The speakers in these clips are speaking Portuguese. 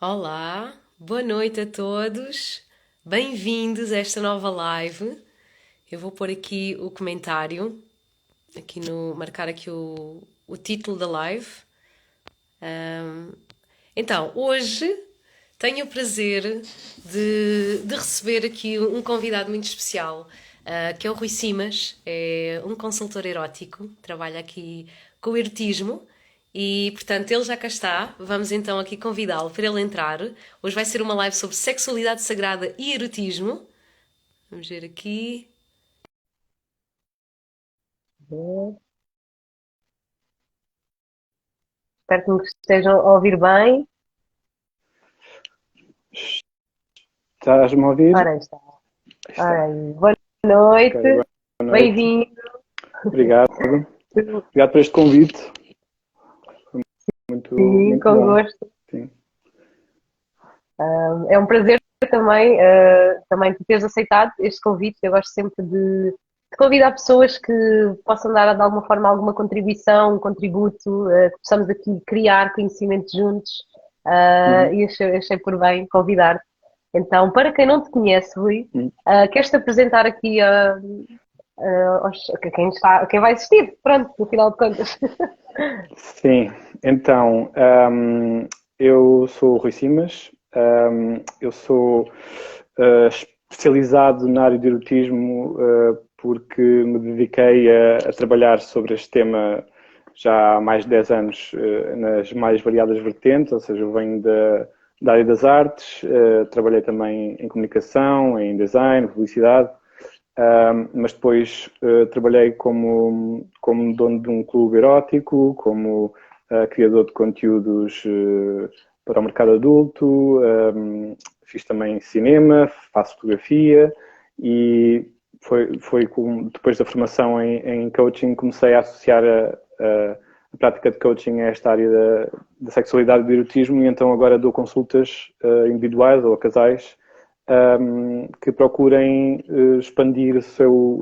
Olá, boa noite a todos. Bem-vindos a esta nova live. Eu vou pôr aqui o comentário, marcar aqui o título da live. Então, hoje tenho o prazer de receber aqui um convidado muito especial, que é o Rui Simas, é um consultor erótico, trabalha aqui com o erotismo e, portanto, ele já cá está. Vamos então aqui convidá-lo para ele entrar. Hoje vai ser uma live sobre sexualidade sagrada e erotismo. Vamos ver aqui. Espero que me estejam a ouvir bem. Estás-me a ouvir? Ora, aí está. Aí está. Ora, aí. Boa Ok, noite, boa noite. bem-vindo. Obrigado. Obrigado por este convite. Muito, Sim, muito com bom. gosto. Sim. É um prazer também, também tu teres aceitado este convite. Eu gosto sempre de convidar pessoas que possam dar de alguma forma alguma contribuição, um contributo, que possamos aqui criar conhecimento juntos. Uhum. E achei por bem convidar-te. Então, para quem não te conhece, Rui, Uhum. queres-te apresentar aqui a quem está, a quem vai assistir? Pronto, no final de contas. Sim, então, eu sou o Rui Simas, eu sou especializado na área de erotismo porque me dediquei a trabalhar sobre este tema já há mais de 10 anos nas mais variadas vertentes, ou seja, eu venho da área das artes, trabalhei também em comunicação, em design, publicidade. Mas depois trabalhei como dono de um clube erótico, como criador de conteúdos para o mercado adulto, fiz também cinema, faço fotografia e depois da formação em coaching comecei a associar a prática de coaching a esta área da sexualidade e do erotismo e então agora dou consultas individuais ou a casais que procurem expandir o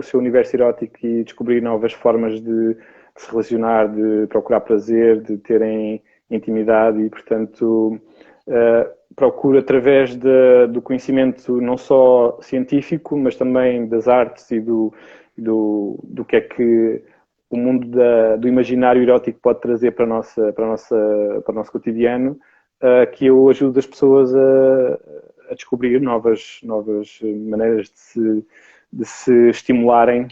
seu universo erótico e descobrir novas formas de se relacionar, de procurar prazer, de terem intimidade e, portanto, procuro através do conhecimento não só científico, mas também das artes e do que é que o mundo do imaginário erótico pode trazer para o nosso cotidiano, que eu ajudo as pessoas a descobrir novas maneiras de se estimularem,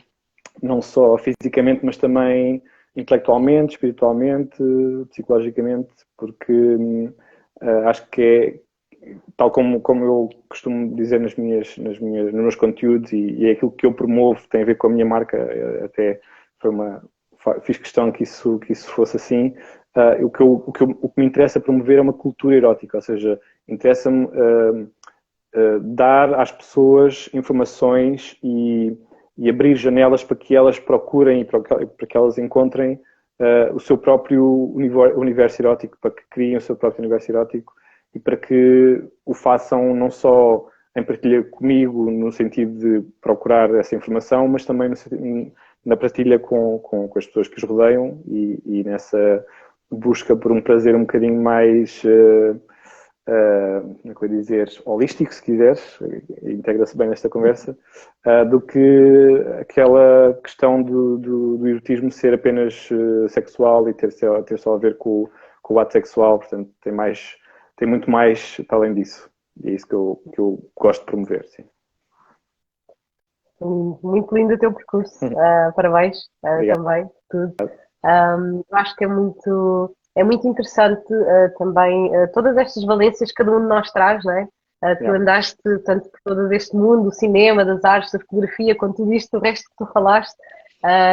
não só fisicamente, mas também intelectualmente, espiritualmente, psicologicamente, porque acho que tal como eu costumo dizer nos meus conteúdos e é aquilo que eu promovo, tem a ver com a minha marca, até foi fiz questão que isso fosse assim. O que me interessa promover é uma cultura erótica, ou seja, interessa-me dar às pessoas informações e abrir janelas para que elas procurem e para que elas encontrem o seu próprio universo erótico, para que criem o seu próprio universo erótico e para que o façam não só em partilha comigo, no sentido de procurar essa informação, mas também na partilha com as pessoas que os rodeiam e nessa busca por um prazer um bocadinho mais como é que eu ia dizer, holístico, se quiseres, integra-se bem nesta conversa, do que aquela questão do erotismo ser apenas sexual e ter só a ver com o ato sexual, portanto tem muito mais para além disso. E é isso que eu gosto de promover, sim. Muito lindo o teu percurso. Parabéns, Obrigado. também, tudo. Eu acho que é muito interessante também todas estas valências que cada um de nós traz, não é? Tu Yeah. andaste tanto por todo este mundo, o cinema, das artes, da fotografia, com tudo isto, o resto que tu falaste.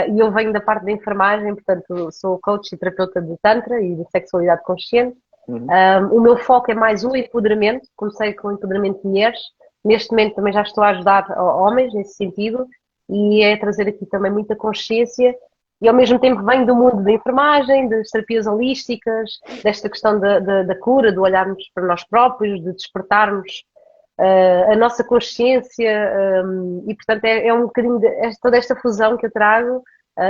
E eu venho da parte da enfermagem, portanto, sou coach e terapeuta de Tantra e de sexualidade consciente. Uhum. O meu foco é mais o empoderamento, comecei com o empoderamento de mulheres, neste momento também já estou a ajudar homens nesse sentido, e é trazer aqui também muita consciência, e ao mesmo tempo venho do mundo da enfermagem, das terapias holísticas, desta questão da cura, de olharmos para nós próprios, de despertarmos a nossa consciência, e portanto é um bocadinho toda esta fusão que eu trago,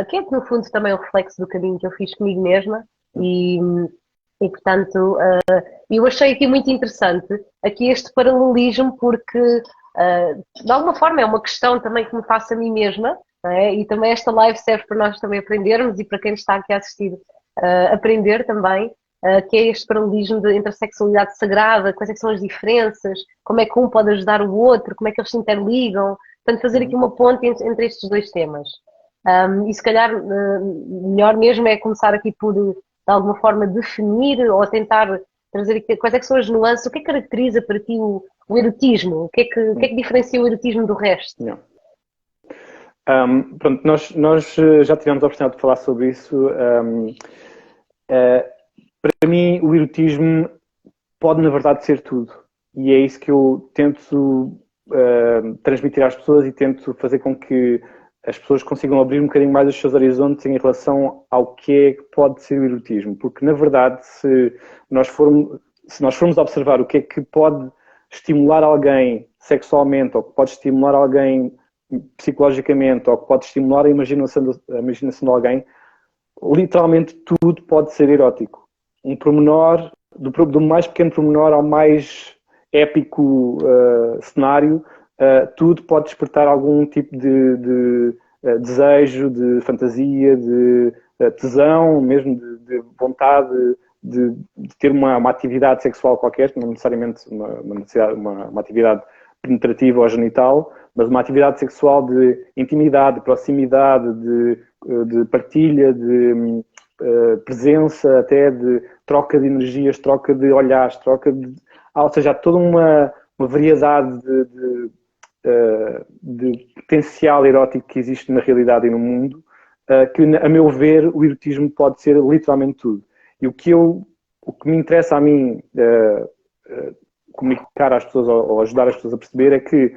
que é no fundo também um reflexo do caminho que eu fiz comigo mesma, e E, portanto, eu achei aqui muito interessante aqui este paralelismo, porque, de alguma forma, é uma questão também que me faço a mim mesma, não é? E também esta live serve para nós também aprendermos e para quem está aqui a assistir aprender também, que é este paralelismo entre a sexualidade sagrada, quais é que são as diferenças, como é que um pode ajudar o outro, como é que eles se interligam. Portanto, fazer aqui uma ponte entre estes dois temas. E se calhar melhor mesmo é começar aqui por, de alguma forma, definir ou tentar trazer aqui quais é que são as nuances, o que é que caracteriza para ti o erotismo, o que é que diferencia o erotismo do resto? Não. Pronto, nós já tivemos a oportunidade de falar sobre isso. Para mim, o erotismo pode, na verdade, ser tudo. E é isso que eu tento transmitir às pessoas e tento fazer com que as pessoas consigam abrir um bocadinho mais os seus horizontes em relação ao que é que pode ser o erotismo. Porque, na verdade, se nós formos observar o que é que pode estimular alguém sexualmente, ou que pode estimular alguém psicologicamente, ou que pode estimular a imaginação de alguém, literalmente tudo pode ser erótico. Um pormenor, do mais pequeno pormenor ao mais épico cenário, tudo pode despertar algum tipo de desejo, de fantasia, de tesão, mesmo de vontade de ter uma atividade sexual qualquer, não necessariamente uma atividade penetrativa ou genital, mas uma atividade sexual de intimidade, de proximidade, de partilha, de presença, até de troca de energias, troca de olhares, ou seja, há toda uma variedade de potencial erótico que existe na realidade e no mundo, que, a meu ver, o erotismo pode ser literalmente tudo. E o que me interessa a mim comunicar às pessoas ou ajudar as pessoas a perceber é que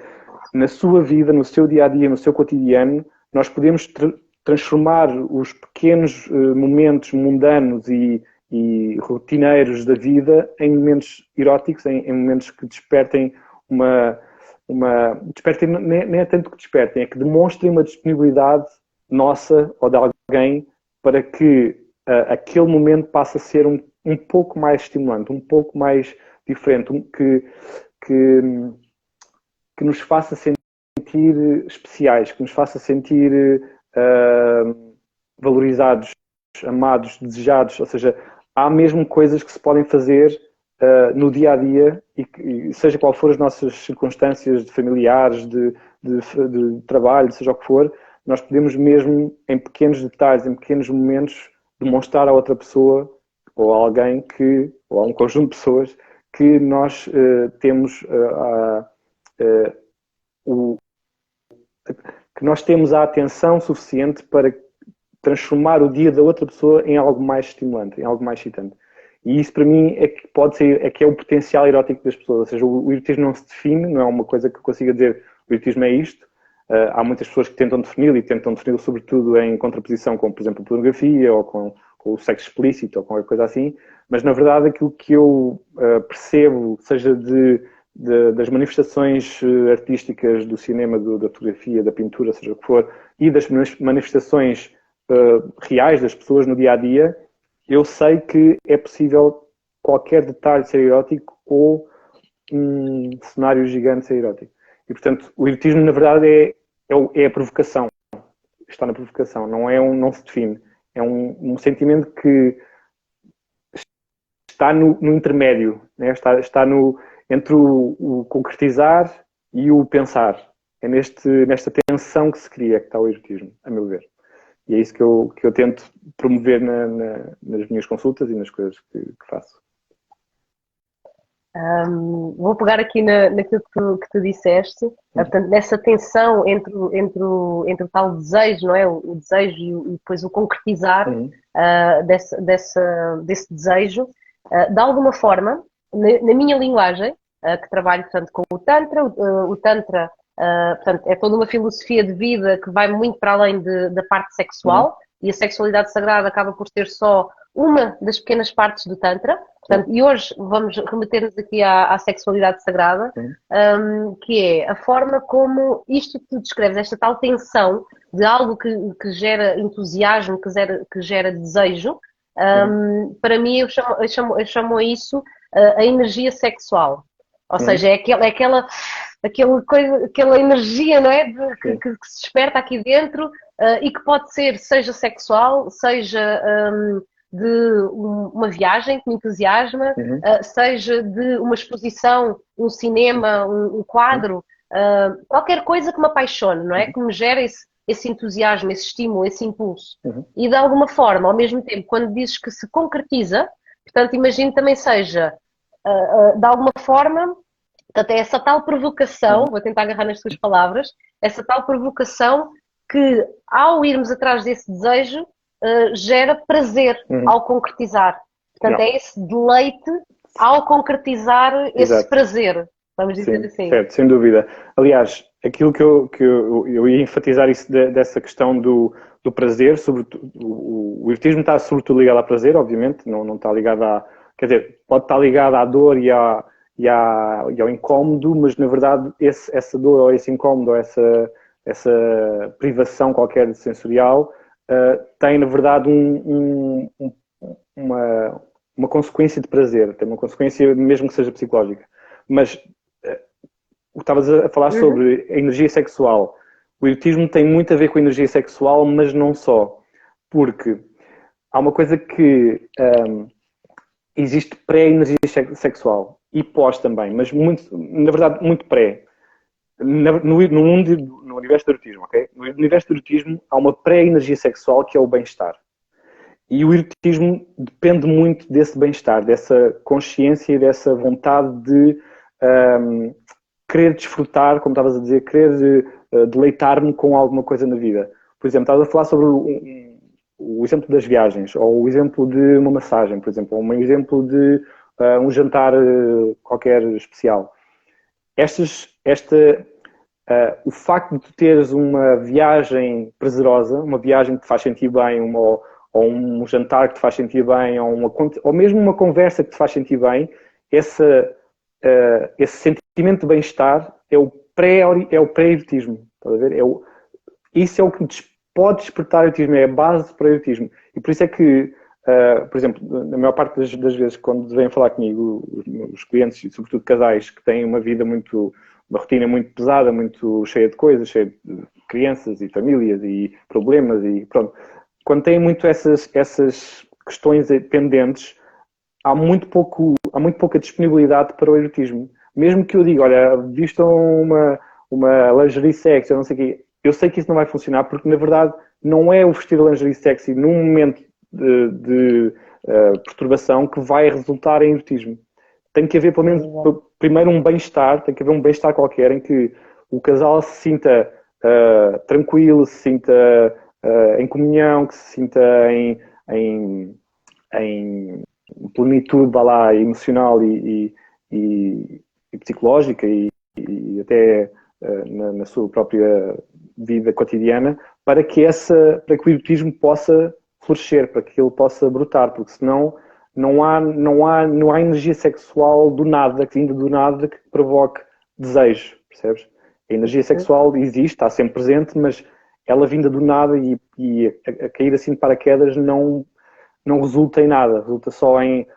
na sua vida, no seu dia-a-dia, no seu cotidiano, nós podemos transformar os pequenos momentos mundanos e rotineiros da vida em momentos eróticos, em momentos que despertem despertem, nem é tanto que despertem, é que demonstrem uma disponibilidade nossa ou de alguém para que aquele momento passe a ser um pouco mais estimulante, um pouco mais diferente, que nos faça sentir especiais, que nos faça sentir valorizados, amados, desejados. Ou seja, há mesmo coisas que se podem fazer no dia a dia e seja qual for as nossas circunstâncias de familiares, de trabalho, seja o que for, nós podemos mesmo, em pequenos detalhes, em pequenos momentos, demonstrar a outra pessoa ou a alguém ou a um conjunto de pessoas que nós temos que nós temos a atenção suficiente para transformar o dia da outra pessoa em algo mais estimulante, em algo mais excitante. E isso para mim é que é o potencial erótico das pessoas. Ou seja, o erotismo não se define, não é uma coisa que eu consiga dizer o erotismo é isto. Há muitas pessoas que tentam defini-lo e tentam defini-lo sobretudo em contraposição com, por exemplo, a pornografia ou com o sexo explícito ou qualquer coisa assim. Mas na verdade aquilo que eu percebo, seja das manifestações artísticas do cinema, da fotografia, da pintura, seja o que for, e das manifestações reais das pessoas no dia-a-dia, eu sei que é possível qualquer detalhe ser erótico ou um cenário gigante ser erótico. E, portanto, o erotismo, na verdade, é a provocação. Está na provocação. Não se define. É um sentimento que está no intermédio. Né? Está entre o concretizar e o pensar. É nesta tensão que se cria que está o erotismo, a meu ver. E é isso que eu tento promover nas minhas consultas e nas coisas que faço. Vou pegar aqui naquilo que tu disseste, portanto, nessa tensão entre o tal desejo, não é? O desejo e depois o concretizar desse desejo. De alguma forma, na minha linguagem, que trabalho portanto, com o Tantra, portanto, é toda uma filosofia de vida que vai muito para além da parte sexual, e a sexualidade sagrada acaba por ser só uma das pequenas partes do Tantra. Portanto, e hoje vamos remeter-nos aqui à sexualidade sagrada, que é a forma como isto que tu descreves, esta tal tensão de algo que gera entusiasmo, que gera desejo, Para mim, eu chamo a isso a energia sexual. Ou seja, aquela energia, não é? Que se desperta aqui dentro e que pode ser, seja sexual, seja de uma viagem que me entusiasma, seja de uma exposição, um cinema, um quadro, qualquer coisa que me apaixone, não é? Que me gere esse entusiasmo, esse estímulo, esse impulso. E de alguma forma, ao mesmo tempo, quando dizes que se concretiza, portanto, imagino também seja, de alguma forma, portanto, é essa tal provocação, vou tentar agarrar nas tuas palavras, essa tal provocação que, ao irmos atrás desse desejo, gera prazer ao concretizar. Portanto, é esse deleite ao concretizar esse Exato. prazer, vamos dizer Sim, assim. certo, sem dúvida. Aliás, aquilo que eu ia enfatizar isso dessa questão do prazer, sobretudo, o erotismo está sobretudo ligado ao prazer, obviamente, não está ligado quer dizer, pode estar ligado à dor e ao incómodo, mas na verdade essa dor ou esse incómodo ou essa privação qualquer sensorial tem na verdade uma consequência de prazer, tem uma consequência mesmo que seja psicológica. Mas o que estavas a falar sobre a energia sexual, o erotismo tem muito a ver com a energia sexual, mas não só. Porque há uma coisa que existe pré-energia sexual e pós também, mas na verdade muito pré. No universo do erotismo, ok? No universo do erotismo há uma pré-energia sexual que é o bem-estar. E o erotismo depende muito desse bem-estar, dessa consciência e dessa vontade de querer desfrutar, como estavas a dizer, querer deleitar-me com alguma coisa na vida. Por exemplo, estavas a falar sobre o exemplo das viagens, ou o exemplo de uma massagem, por exemplo, ou um exemplo de um jantar qualquer especial. O facto de teres uma viagem prazerosa, uma viagem que te faz sentir bem, ou um jantar que te faz sentir bem, ou mesmo uma conversa que te faz sentir bem, esse sentimento de bem-estar é o pré-erotismo. Estás a ver? Isso é o que pode despertar o erotismo, é a base para o erotismo. E por isso é que, por exemplo, na maior parte das vezes, quando vêm falar comigo, os clientes, e sobretudo casais, que têm uma rotina muito pesada, muito cheia de coisas, cheia de crianças e famílias e problemas e pronto. Quando têm muito essas questões pendentes, há muito pouca disponibilidade para o erotismo. Mesmo que eu diga, olha, vistam uma lingerie sexy, eu não sei o quê, eu sei que isso não vai funcionar porque, na verdade, não é o vestir a lingerie sexy num momento de perturbação que vai resultar em erotismo. Tem que haver, pelo menos, primeiro um bem-estar, tem que haver um bem-estar qualquer em que o casal se sinta tranquilo, se sinta em comunhão, que se sinta em plenitude lá, emocional e psicológica e até na sua própria vida cotidiana, para que o erotismo possa florescer, para que ele possa brotar, porque senão não há energia sexual do nada, que vinda do nada, que provoque desejo, percebes? A energia sexual existe, está sempre presente, mas ela vinda do nada e a cair assim de paraquedas não resulta em nada, resulta só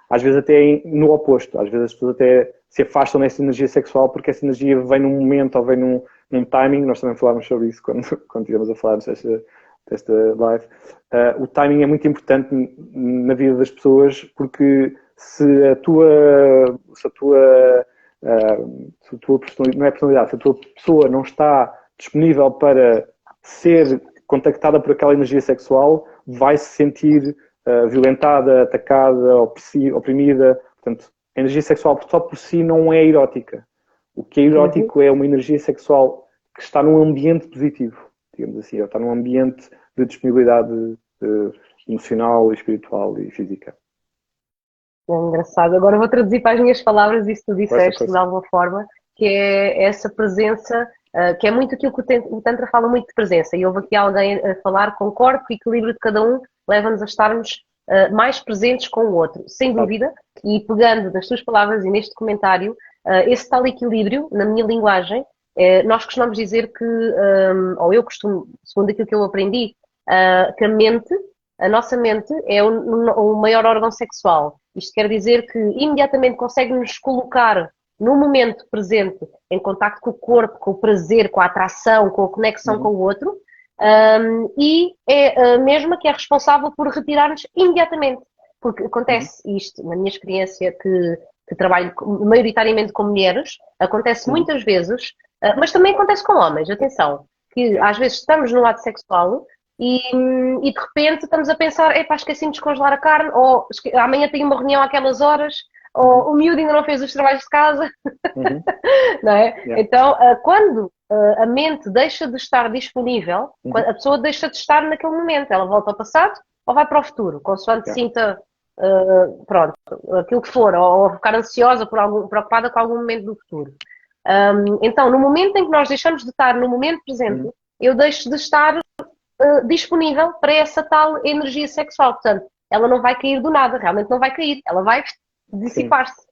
às vezes até no oposto, às vezes as pessoas até se afastam dessa energia sexual porque essa energia vem num momento ou vem num timing, nós também falámos sobre isso quando estivemos a falar desta live. O timing é muito importante na vida das pessoas porque se a tua não é personalidade, se a tua pessoa não está disponível para ser contactada por aquela energia sexual, vai se sentir violentada, atacada, oprimida. Portanto, a energia sexual só por si não é erótica. O que é erótico é uma energia sexual que está num ambiente positivo, digamos assim, está num ambiente de disponibilidade emocional, espiritual e física. É engraçado. Agora vou traduzir para as minhas palavras isso que tu disseste de alguma forma, que é essa presença, que é muito aquilo que o Tantra fala muito de presença. E houve aqui alguém a falar, concordo, que o equilíbrio de cada um leva-nos a estarmos mais presentes com o outro, sem dúvida. E pegando das tuas palavras e neste comentário, esse tal equilíbrio, na minha linguagem, nós costumamos dizer que, ou eu costumo, segundo aquilo que eu aprendi, que a mente a nossa mente é o maior órgão sexual. Isto quer dizer que imediatamente consegue nos colocar no momento presente, em contacto com o corpo, com o prazer, com a atração, com a conexão com o outro, e é a mesma que é responsável por retirar-nos imediatamente. Porque acontece isto, na minha experiência, que trabalho maioritariamente com mulheres, acontece muitas vezes, mas também acontece com homens, atenção, que às vezes estamos no ato sexual e de repente estamos a pensar, epá, esqueci-me de descongelar a carne, ou amanhã tenho uma reunião àquelas horas, ou o miúdo ainda não fez os trabalhos de casa, não é? Yeah. Então, quando a mente deixa de estar disponível, a pessoa deixa de estar naquele momento, ela volta ao passado ou vai para o futuro, consoante sinta, pronto, aquilo que for, ou ficar ansiosa preocupada com algum momento do futuro. Então, no momento em que nós deixamos de estar no momento presente, eu deixo de estar disponível para essa tal energia sexual. Portanto, ela não vai cair do nada, realmente não vai cair, ela vai dissipar-se.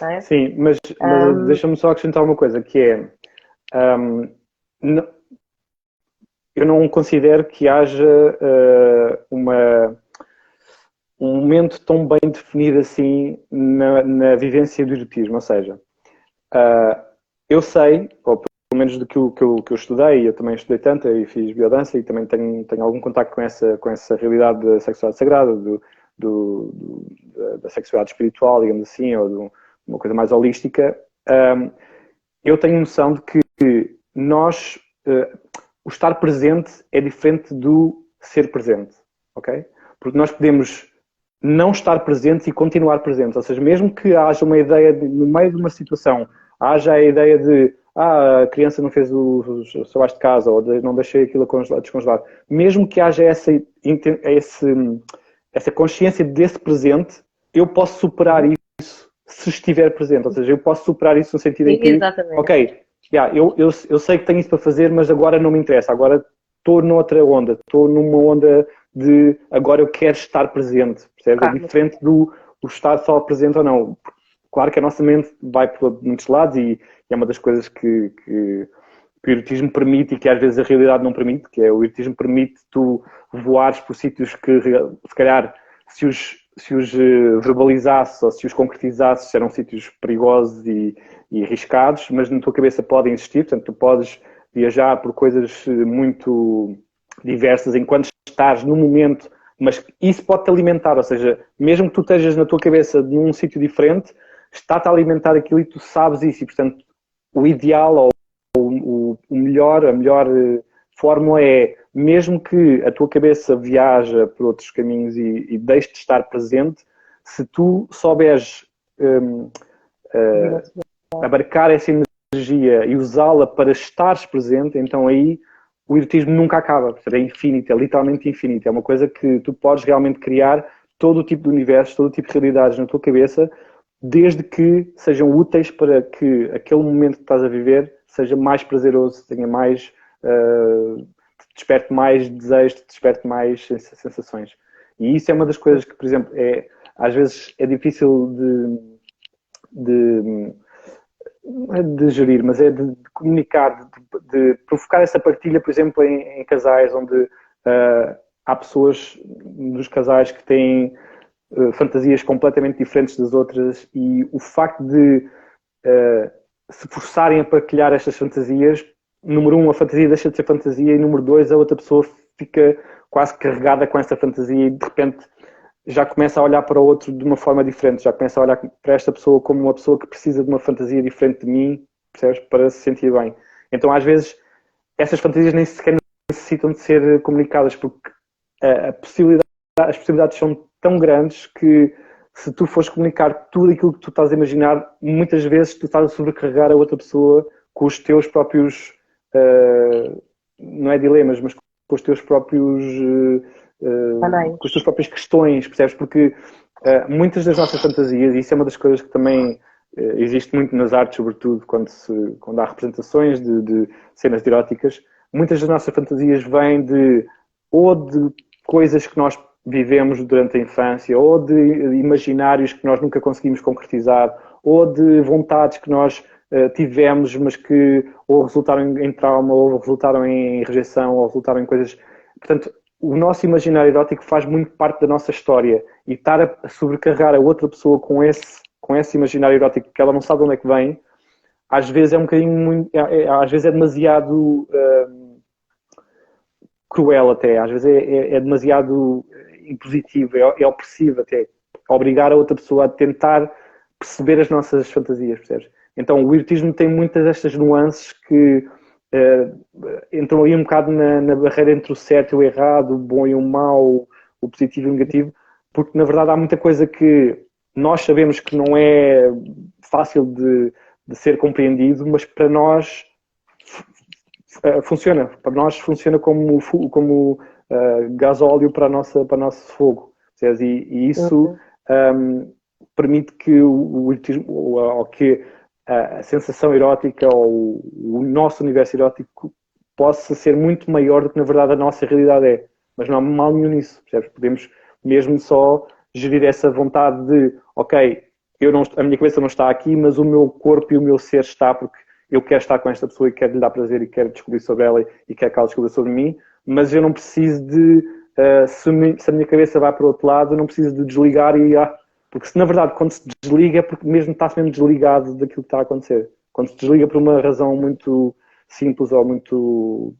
É? Sim, mas deixa-me só acrescentar uma coisa, que é eu não considero que haja um momento tão bem definido assim na vivência do erotismo, ou seja, eu sei, ou pelo menos do que eu estudei, eu também estudei tanto e fiz biodança e também tenho algum contacto com essa realidade da sexualidade sagrada, da sexualidade espiritual, digamos assim, ou de uma coisa mais holística. Eu tenho noção de que nós, o estar presente é diferente do ser presente, ok? Porque nós podemos não estar presentes e continuar presentes, ou seja, mesmo que haja uma ideia, no meio de uma situação, haja a ideia de a criança não fez o seu trabalho de casa, ou não deixei aquilo a descongelar, mesmo que haja essa consciência desse presente, eu posso superar isso se estiver presente, ou seja, eu posso superar isso no sentido em que, Exatamente. ok, eu sei que tenho isso para fazer, mas agora não me interessa, agora estou noutra onda, estou numa onda de agora eu quero estar presente, percebe? Claro. É diferente do estar só presente ou não. Claro que a nossa mente vai por muitos lados e é uma das coisas que o erotismo permite e que às vezes a realidade não permite, que é o erotismo permite tu voares por sítios que se calhar se os verbalizasses ou se os concretizasses eram sítios perigosos e arriscados, mas na tua cabeça podem existir, portanto tu podes viajar por coisas muito diversas enquanto estás no momento, mas isso pode-te alimentar, ou seja, mesmo que tu estejas na tua cabeça num sítio diferente, está-te a alimentar aquilo e tu sabes isso, e portanto o ideal ou a melhor fórmula é, mesmo que a tua cabeça viaja por outros caminhos e deixe de estar presente, se tu souberes abarcar essa energia e usá-la para estares presente, então aí o erotismo nunca acaba, é infinito, é literalmente infinito, é uma coisa que tu podes realmente criar todo o tipo de universo, todo o tipo de realidades na tua cabeça, desde que sejam úteis para que aquele momento que estás a viver seja mais prazeroso, tenha mais, te desperte mais desejo, te desperte mais sensações. E isso é uma das coisas que, por exemplo, às vezes é difícil de gerir, mas é de comunicar, de provocar essa partilha, por exemplo, em casais onde há pessoas nos casais que têm fantasias completamente diferentes das outras e o facto de se forçarem a partilhar estas fantasias, número um, a fantasia deixa de ser fantasia e número dois, a outra pessoa fica quase carregada com essa fantasia e de repente já começa a olhar para o outro de uma forma diferente, já começa a olhar para esta pessoa como uma pessoa que precisa de uma fantasia diferente de mim, percebes? Para se sentir bem. Então às vezes essas fantasias nem sequer necessitam de ser comunicadas porque as possibilidades são tão grandes que se tu fores comunicar tudo aquilo que tu estás a imaginar, muitas vezes tu estás a sobrecarregar a outra pessoa com os teus próprios, não é dilemas, mas com os teus próprios, com as tuas próprias questões, percebes? Porque muitas das nossas fantasias, e isso é uma das coisas que também existe muito nas artes, sobretudo quando há representações de cenas eróticas, muitas das nossas fantasias vêm de coisas que nós vivemos durante a infância, ou de imaginários que nós nunca conseguimos concretizar, ou de vontades que nós tivemos, mas que ou resultaram em trauma, ou resultaram em rejeição, ou resultaram em coisas... Portanto, o nosso imaginário erótico faz muito parte da nossa história e estar a sobrecarregar a outra pessoa com esse imaginário erótico que ela não sabe de onde é que vem, às vezes é um bocadinho às vezes é demasiado cruel até, às vezes é demasiado impositivo, é opressivo até, obrigar a outra pessoa a tentar perceber as nossas fantasias, percebes? Então o erotismo tem muitas destas nuances que entram aí um bocado na barreira entre o certo e o errado, o bom e o mau, o positivo e o negativo, porque na verdade há muita coisa que nós sabemos que não é fácil de ser compreendido, mas para nós funciona. Para nós funciona como gasóleo para o nosso fogo. E isso permite que o erotismo, ou que a sensação erótica ou o nosso universo erótico possa ser muito maior do que na verdade a nossa realidade é. Mas não há mal nenhum nisso, percebes? Podemos mesmo só gerir essa vontade de, ok, a minha cabeça não está aqui, mas o meu corpo e o meu ser está, porque eu quero estar com esta pessoa e quero lhe dar prazer e quero descobrir sobre ela e quero que ela descubra sobre mim, mas eu não preciso de, se a minha cabeça vai para o outro lado, eu não preciso de desligar porque se na verdade quando se desliga é porque mesmo está-se mesmo desligado daquilo que está a acontecer. Quando se desliga por uma razão muito simples ou muito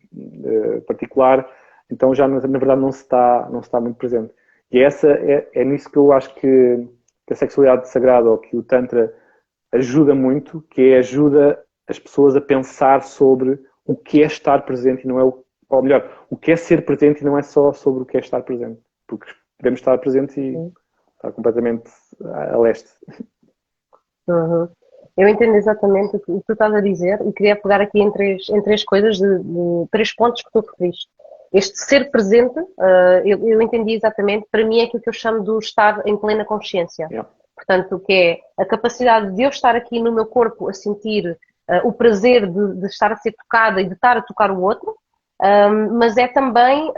particular, então já na verdade não se está muito presente. E é nisso que eu acho que a sexualidade sagrada ou que o Tantra ajuda muito, que ajuda as pessoas a pensar sobre o que é estar presente e não é ou melhor, o que é ser presente e não é só sobre o que é estar presente. Porque podemos estar presente e estar completamente a leste. Uhum. Eu entendo exatamente o que tu estás a dizer e queria pegar aqui em três coisas, de 3 pontos que tu referiste. Este ser presente, eu entendi exatamente, para mim é aquilo que eu chamo de estar em plena consciência. Yeah. Portanto, o que é a capacidade de eu estar aqui no meu corpo a sentir o prazer de estar a ser tocada e de estar a tocar o outro, mas é também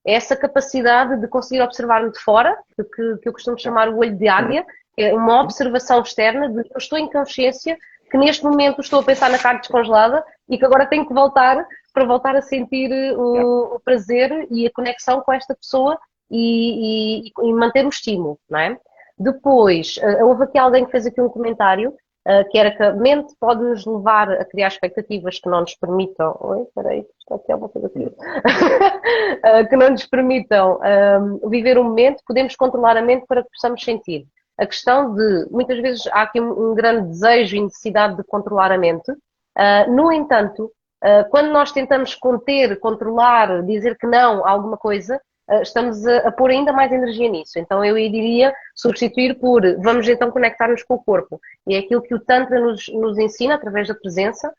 essa capacidade de conseguir observar-me de fora, que eu costumo chamar o olho de águia, é uma observação externa de que eu estou em consciência, que neste momento estou a pensar na carne descongelada e que agora tenho que voltar para voltar a sentir o prazer e a conexão com esta pessoa e manter o estímulo, não é? Depois, houve aqui alguém que fez aqui um comentário que era que a mente pode nos levar a criar expectativas que não nos permitam... Oi, peraí, está aqui alguma coisa aqui. Que não nos permitam viver o momento, podemos controlar a mente para que possamos sentir. A questão de, muitas vezes, há aqui um grande desejo e necessidade de controlar a mente. No entanto, quando nós tentamos conter, controlar, dizer que não a alguma coisa, estamos a pôr ainda mais energia nisso. Então eu diria substituir por vamos então conectar-nos com o corpo. E é aquilo que o Tantra nos ensina através da presença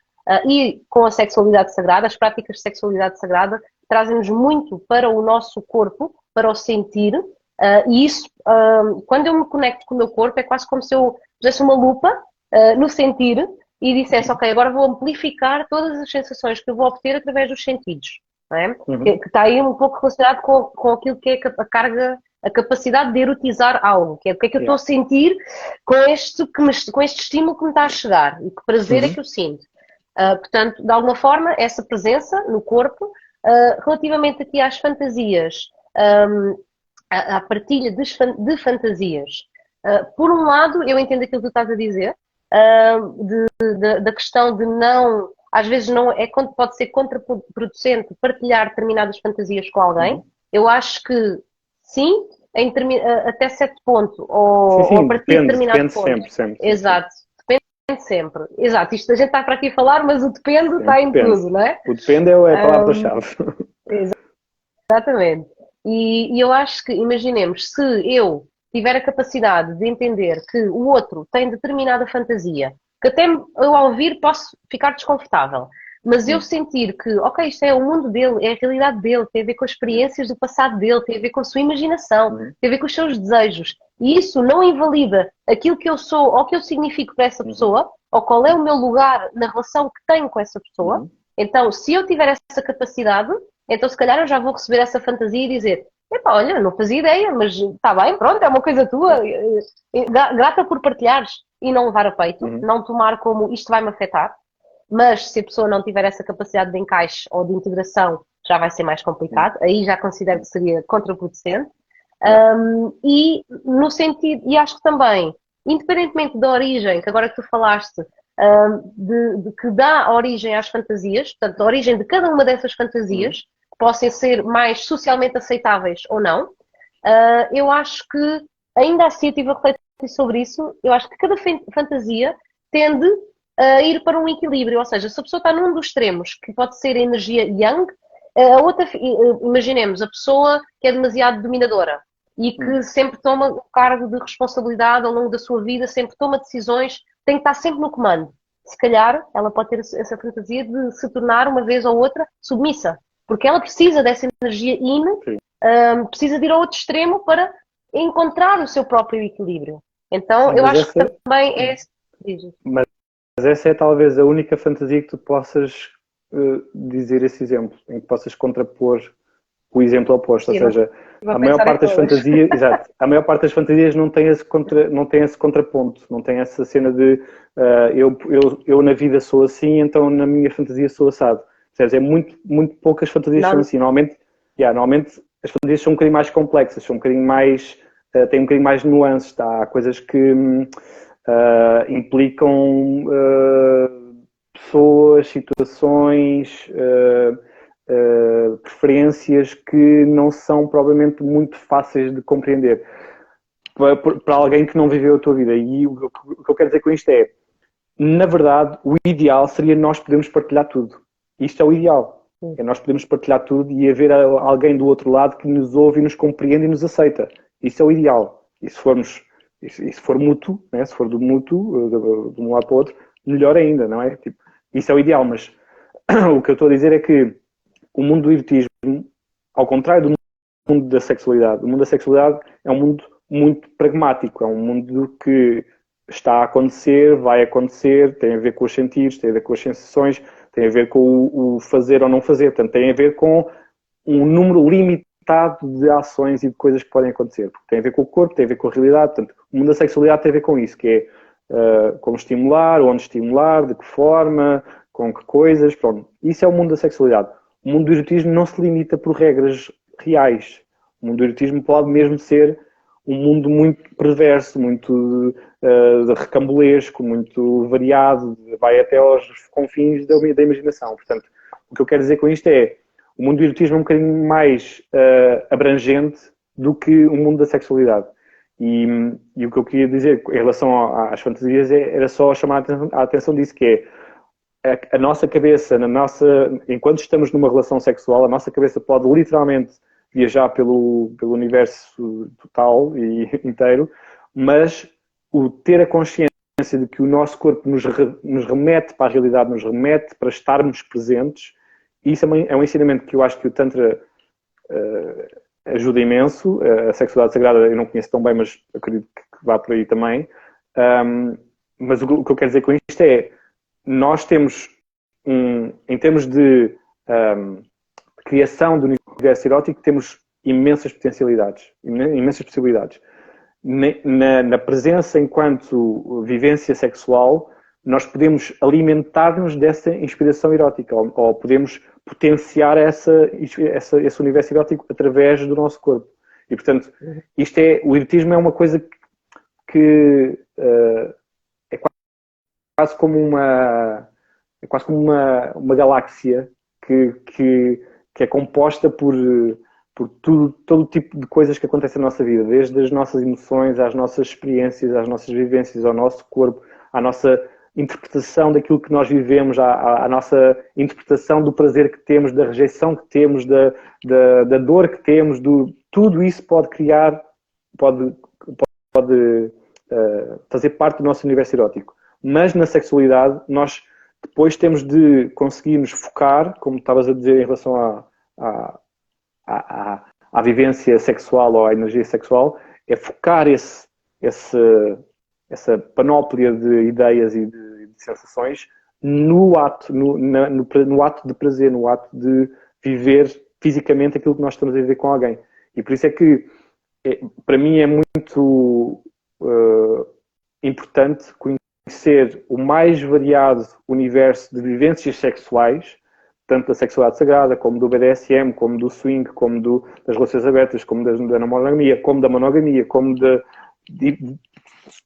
e com a sexualidade sagrada, as práticas de sexualidade sagrada trazem-nos muito para o nosso corpo, para o sentir. E isso, quando eu me conecto com o meu corpo, é quase como se eu pusesse uma lupa no sentir e dissesse, ok, agora vou amplificar todas as sensações que eu vou obter através dos sentidos. Não é? Que está aí um pouco relacionado com aquilo que é a carga, a capacidade de erotizar algo, que é o que é que eu estou a sentir com este estímulo que me está a chegar e que prazer é que eu sinto. Portanto, de alguma forma, essa presença no corpo, relativamente aqui às fantasias, à partilha de fantasias. Por um lado, eu entendo aquilo que tu estás a dizer, da questão de não... Às vezes pode ser contraproducente partilhar determinadas fantasias com alguém. Eu acho que sim, até certo ponto, ou a partir de determinado ponto. Depende sempre. Exato, depende sempre. Exato, isto a gente está para aqui a falar, mas o depende está em tudo, não é? O depende é a palavra-chave. Exatamente. E eu acho que, imaginemos, se eu tiver a capacidade de entender que o outro tem determinada fantasia, que até eu ao ouvir posso ficar desconfortável, mas eu sentir que, ok, isto é o mundo dele, é a realidade dele, tem a ver com as experiências do passado dele, tem a ver com a sua imaginação, tem a ver com os seus desejos, e isso não invalida aquilo que eu sou ou que eu significo para essa pessoa, ou qual é o meu lugar na relação que tenho com essa pessoa. Então, se eu tiver essa capacidade, então se calhar eu já vou receber essa fantasia e dizer, epá, olha, não fazia ideia, mas está bem, pronto, é uma coisa tua, grata por partilhares e não levar a peito, não tomar como isto vai-me afetar, mas se a pessoa não tiver essa capacidade de encaixe ou de integração já vai ser mais complicado, aí já considero que seria contraproducente. E no sentido, e acho que também, independentemente da origem, que agora que tu falaste, de que dá origem às fantasias, portanto, a origem de cada uma dessas fantasias, que possam ser mais socialmente aceitáveis ou não, eu acho que, ainda assim, eu estive a refletir sobre isso, eu acho que cada fantasia tende a ir para um equilíbrio, ou seja, se a pessoa está num dos extremos, que pode ser a energia yang, a outra, imaginemos, a pessoa que é demasiado dominadora e que sempre toma o cargo de responsabilidade ao longo da sua vida, sempre toma decisões, tem que estar sempre no comando. Se calhar, ela pode ter essa fantasia de se tornar, uma vez ou outra, submissa, porque ela precisa dessa energia yin, precisa de ir ao outro extremo para encontrar o seu próprio equilíbrio. Então, Sim, eu acho que essa, também é... mas essa é talvez a única fantasia que tu possas dizer esse exemplo, em que possas contrapor o exemplo oposto, ou Sim, seja, a maior parte das fantasias, exato, a maior parte das fantasias não tem esse contraponto, não tem essa cena de eu na vida sou assim, então na minha fantasia sou assado. Seja, é muito poucas fantasias são assim. Normalmente as fantasias são um bocadinho mais complexas, são um bocadinho mais, têm um bocadinho mais de nuances, tá? Há coisas que implicam pessoas, situações, preferências que não são provavelmente muito fáceis de compreender para alguém que não viveu a tua vida. E o que eu quero dizer com isto é, na verdade, o ideal seria nós podermos partilhar tudo. Isto é o ideal. É nós podemos partilhar tudo e haver alguém do outro lado que nos ouve e nos compreende e nos aceita. Isso é o ideal. E se for mútuo, né? Se for do mútuo, de um lado para o outro, melhor ainda, não é? Tipo, isso é o ideal, mas o que eu estou a dizer é que o mundo do erotismo, ao contrário do mundo da sexualidade, o mundo da sexualidade é um mundo muito pragmático, é um mundo que está a acontecer, vai acontecer, tem a ver com os sentidos, tem a ver com as sensações, tem a ver com o fazer ou não fazer, portanto tem a ver com um número limitado de ações e de coisas que podem acontecer, porque tem a ver com o corpo, tem a ver com a realidade, portanto o mundo da sexualidade tem a ver com isso, que é como estimular, onde estimular, de que forma, com que coisas, pronto. Isso é o mundo da sexualidade. O mundo do erotismo não se limita por regras reais. O mundo do erotismo pode mesmo ser um mundo muito perverso, muito recambulesco, muito variado, vai até aos confins da imaginação. Portanto, o que eu quero dizer com isto é o mundo do erotismo é um bocadinho mais abrangente do que o mundo da sexualidade. E o que eu queria dizer em relação às fantasias era só chamar a atenção disso, que é a nossa cabeça, enquanto estamos numa relação sexual, a nossa cabeça pode literalmente viajar pelo universo total e inteiro, mas o ter a consciência de que o nosso corpo nos remete para a realidade, nos remete para estarmos presentes, isso é um ensinamento que eu acho que o Tantra ajuda imenso. A sexualidade sagrada eu não conheço tão bem, mas acredito que vá por aí também. Mas o que eu quero dizer com isto é, nós temos, em termos de criação do universo erótico, temos imensas potencialidades, imensas possibilidades. Na presença enquanto vivência sexual, nós podemos alimentar-nos dessa inspiração erótica, ou podemos potenciar esse universo erótico através do nosso corpo. E, portanto, o erotismo é uma coisa que é quase como uma galáxia que é composta por todo o tipo de coisas que acontecem na nossa vida, desde as nossas emoções, às nossas experiências, às nossas vivências, ao nosso corpo, à nossa interpretação daquilo que nós vivemos, à nossa interpretação do prazer que temos, da rejeição que temos, da dor que temos, tudo isso pode fazer parte do nosso universo erótico. Mas na sexualidade, nós depois temos de conseguir nos focar, como estavas a dizer em relação à vivência sexual ou à energia sexual, é focar essa panóplia de ideias e de sensações no ato de prazer, no ato de viver fisicamente aquilo que nós estamos a viver com alguém. E por isso é que, para mim, é muito importante conhecer o mais variado universo de vivências sexuais tanto da sexualidade sagrada, como do BDSM, como do swing, como das relações abertas, como da não monogamia, como da monogamia, como de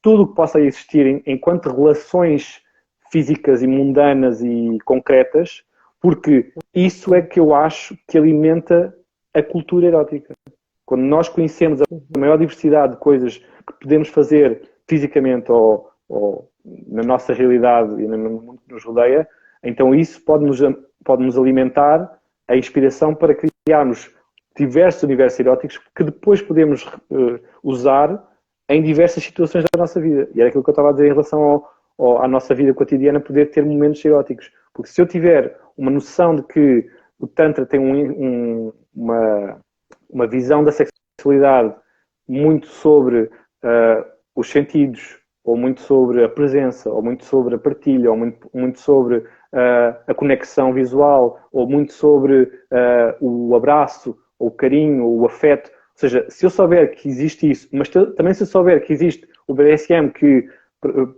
tudo o que possa existir enquanto relações físicas e mundanas e concretas, porque isso é que eu acho que alimenta a cultura erótica. Quando nós conhecemos a maior diversidade de coisas que podemos fazer fisicamente ou na nossa realidade e no mundo que nos rodeia, então isso pode-nos alimentar a inspiração para criarmos diversos universos eróticos que depois podemos usar em diversas situações da nossa vida. E era aquilo que eu estava a dizer em relação à nossa vida cotidiana, poder ter momentos eróticos. Porque se eu tiver uma noção de que o Tantra tem uma visão da sexualidade muito sobre os sentidos, ou muito sobre a presença, ou muito sobre a partilha, ou muito sobre a conexão visual, ou muito sobre o abraço, ou o carinho, ou o afeto. Ou seja, se eu souber que existe isso, mas também se eu souber que existe o BDSM que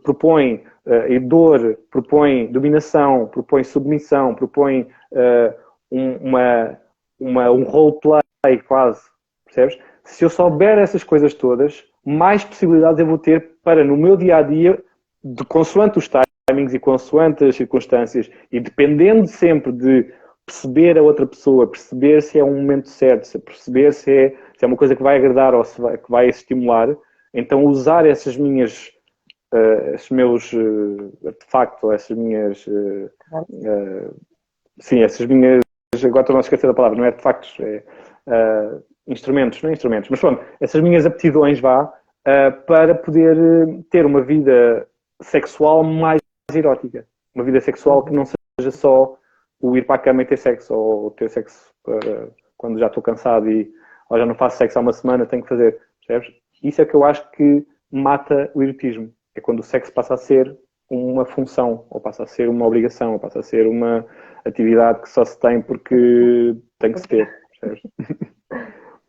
propõe dor, propõe dominação, propõe submissão, propõe um roleplay quase, percebes? Se eu souber essas coisas todas, mais possibilidades eu vou ter para, no meu dia-a-dia, consoante os timings e consoante as circunstâncias, e dependendo sempre de perceber a outra pessoa, perceber se é um momento certo, perceber se é uma coisa que vai agradar ou que vai estimular, então usar esses meus artefactos, essas minhas essas minhas, agora estou a esquecer da palavra, não é artefactos, instrumentos, não é instrumentos, mas pronto, essas minhas aptidões para poder ter uma vida sexual mais erótica, uma vida sexual que não seja só o ir para a cama e ter sexo, ou ter sexo quando já estou cansado ou já não faço sexo há uma semana, tenho que fazer, percebes? Isso é que eu acho que mata o erotismo, é quando o sexo passa a ser uma função, ou passa a ser uma obrigação, ou passa a ser uma atividade que só se tem porque tem que se ter, percebes?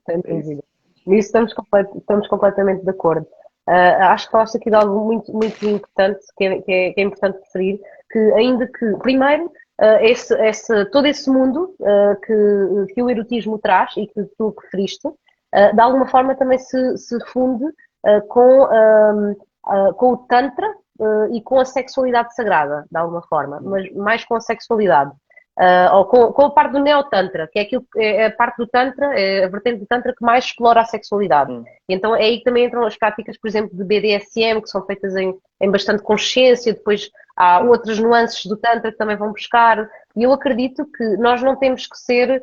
Sem dúvida. Nisso estamos completamente de acordo. Acho que falaste aqui de algo muito, muito importante, que é importante referir, que ainda que, primeiro, todo esse mundo que o erotismo traz e que tu referiste, de alguma forma também se funde com o Tantra e com a sexualidade sagrada, de alguma forma, mas mais com a sexualidade. Ou com a parte do Neo-Tantra, que é a parte do Tantra, é a vertente do Tantra que mais explora a sexualidade. E então é aí que também entram as práticas, por exemplo, de BDSM, que são feitas em bastante consciência, depois há outras nuances do Tantra que também vão buscar, e eu acredito que nós não temos que ser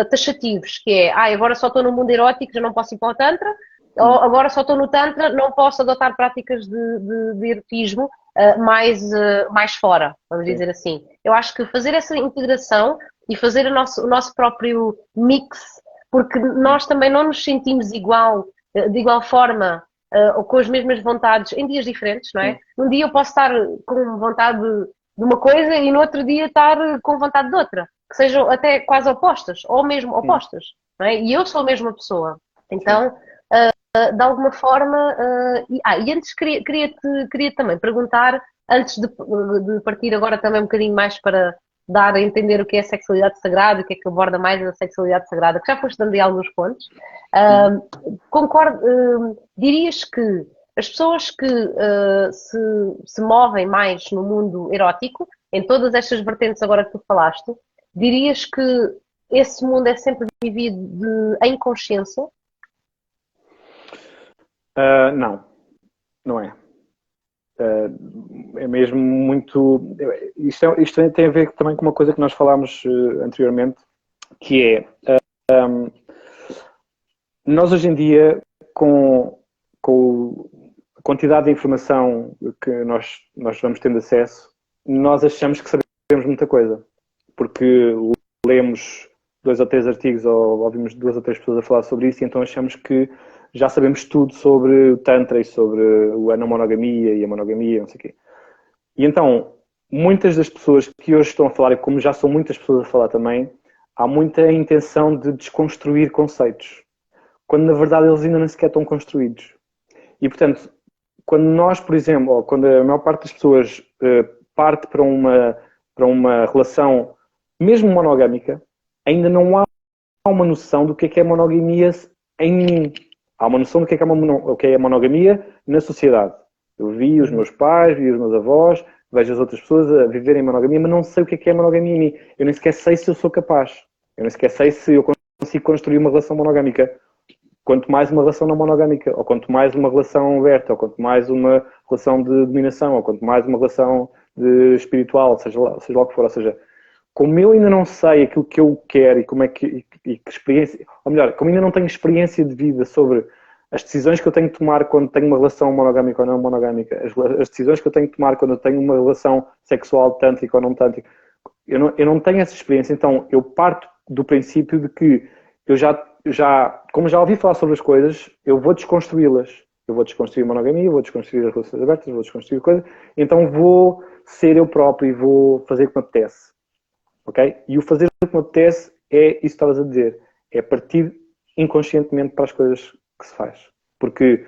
taxativos, que é, agora só estou no mundo erótico, já não posso ir para o Tantra, ou agora só estou no Tantra, não posso adotar práticas de erotismo mais fora, vamos dizer assim. Eu acho que fazer essa integração e fazer o nosso próprio mix, porque nós também não nos sentimos de igual forma, ou com as mesmas vontades em dias diferentes, não é? Num dia eu posso estar com vontade de uma coisa e no outro dia estar com vontade de outra, que sejam até quase opostas, ou mesmo opostas, não é? E eu sou a mesma pessoa. Então, de alguma forma, e antes queria também perguntar, antes de partir agora também um bocadinho mais para dar a entender o que é a sexualidade sagrada, o que é que aborda mais a sexualidade sagrada, que já foste dando aí alguns pontos, dirias que as pessoas que se movem mais no mundo erótico, em todas estas vertentes agora que tu falaste, dirias que esse mundo é sempre vivido em consciência? Não é. É mesmo muito... Isto tem a ver também com uma coisa que nós falámos anteriormente, que é nós hoje em dia, com a quantidade de informação que nós vamos tendo acesso, nós achamos que sabemos muita coisa, porque lemos 2 ou 3 artigos ou ouvimos 2 ou 3 pessoas a falar sobre isso, e então achamos que já sabemos tudo sobre o Tantra e sobre a não monogamia e a monogamia, não sei o quê. E então, muitas das pessoas que hoje estão a falar, e como já são muitas pessoas a falar também, há muita intenção de desconstruir conceitos, quando na verdade eles ainda nem sequer estão construídos. E portanto, quando nós, por exemplo, ou quando a maior parte das pessoas parte para uma relação mesmo monogâmica, ainda não há uma noção do que é monogamia em mim. Há uma noção do que é a monogamia na sociedade. Eu vi os meus pais, vi os meus avós, vejo as outras pessoas a viverem monogamia, mas não sei o que é monogamia em mim. Eu nem sequer sei se eu sou capaz. Eu nem sequer sei se eu consigo construir uma relação monogâmica. Quanto mais uma relação não monogâmica, ou quanto mais uma relação aberta, ou quanto mais uma relação de dominação, ou quanto mais uma relação de espiritual, seja lá o que for. Ou seja, como eu ainda não sei aquilo que eu quero e como é que experiência, ou melhor, como ainda não tenho experiência de vida sobre as decisões que eu tenho que tomar quando tenho uma relação monogâmica ou não monogâmica, as decisões que eu tenho que tomar quando eu tenho uma relação sexual tântrica ou não tântrica, eu não tenho essa experiência, então eu parto do princípio de que eu como já ouvi falar sobre as coisas, eu vou desconstruí-las. Eu vou desconstruir a monogamia, vou desconstruir as relações abertas, vou desconstruir coisas, então vou ser eu próprio e vou fazer o que me apetece. Ok? E o fazer o que me apetece é isso que estavas a dizer. É partir inconscientemente para as coisas que se faz. Porque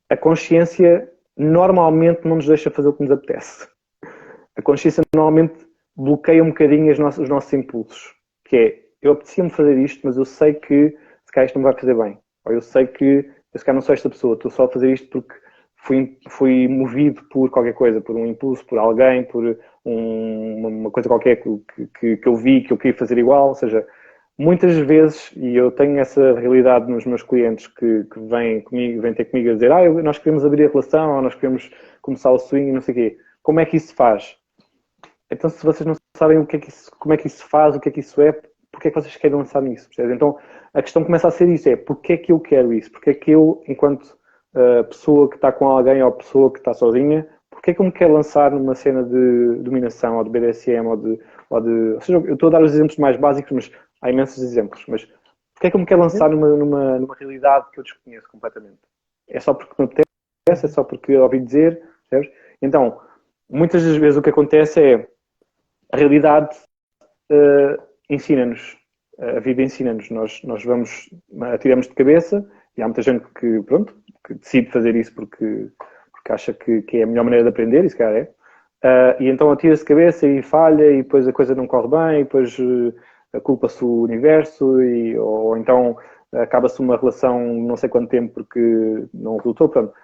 a consciência normalmente não nos deixa fazer o que nos apetece. A consciência normalmente bloqueia um bocadinho os nossos impulsos. Que é, eu apetecia-me fazer isto, mas eu sei que se calhar isto não me vai fazer bem. Ou eu sei que eu se calhar não sou esta pessoa, estou só a fazer isto porque fui movido por qualquer coisa, por um impulso, por alguém, por uma coisa qualquer que eu vi, que eu queria fazer igual. Ou seja, muitas vezes, e eu tenho essa realidade nos meus clientes que vêm ter comigo a dizer nós queremos abrir a relação, ou nós queremos começar o swing e não sei o quê. Como é que isso se faz? Então, se vocês não sabem como é que isso se faz, o que é que isso é, porque é que vocês querem lançar nisso? Percebes? Então, a questão começa a ser isso, porque é que eu quero isso? Porque é que eu, enquanto pessoa que está com alguém ou pessoa que está sozinha, porque é que eu me quero lançar numa cena de dominação ou de BDSM ou seja, eu estou a dar os exemplos mais básicos, mas há imensos exemplos, mas porque é que eu me quero lançar numa realidade que eu desconheço completamente? É só porque me apetece? É só porque eu ouvi dizer? Percebes? Então, muitas das vezes o que acontece é a realidade ensina-nos, a vida ensina-nos, nós atiramos de cabeça e há muita gente que decide fazer isso porque acha que é a melhor maneira de aprender, e se calhar é. E então atira-se de cabeça e falha e depois a coisa não corre bem e depois culpa-se o universo ou então acaba-se uma relação não sei quanto tempo porque não resultou. Portanto,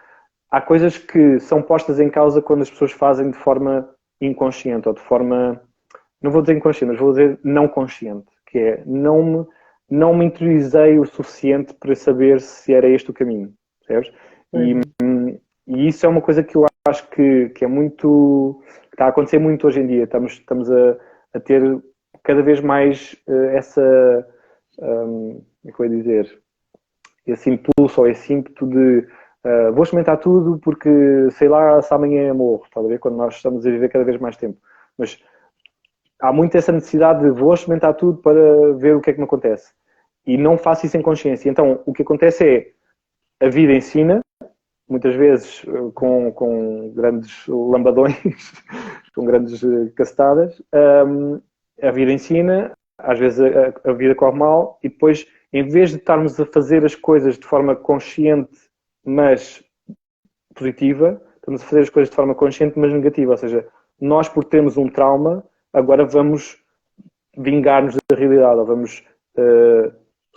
há coisas que são postas em causa quando as pessoas fazem de forma inconsciente ou de forma, não vou dizer inconsciente, mas vou dizer não consciente, que é não me interiorizei o suficiente para saber se era este o caminho, percebes? E isso é uma coisa que eu acho que é muito, que está a acontecer muito hoje em dia. Estamos a ter cada vez mais como é que eu ia dizer, esse impulso ou esse ímpeto de vou experimentar tudo porque sei lá se amanhã morro, está a ver? Quando nós estamos a viver cada vez mais tempo. Mas há muito essa necessidade de vou experimentar tudo para ver o que é que me acontece. E não faço isso em consciência. Então, o que acontece é a vida ensina, muitas vezes com grandes lambadões, com grandes cacetadas. A vida ensina, às vezes a vida corre mal e depois, em vez de estarmos a fazer as coisas de forma consciente, mas positiva, estamos a fazer as coisas de forma consciente, mas negativa. Ou seja, nós, por termos um trauma, agora vamos vingar-nos da realidade, ou vamos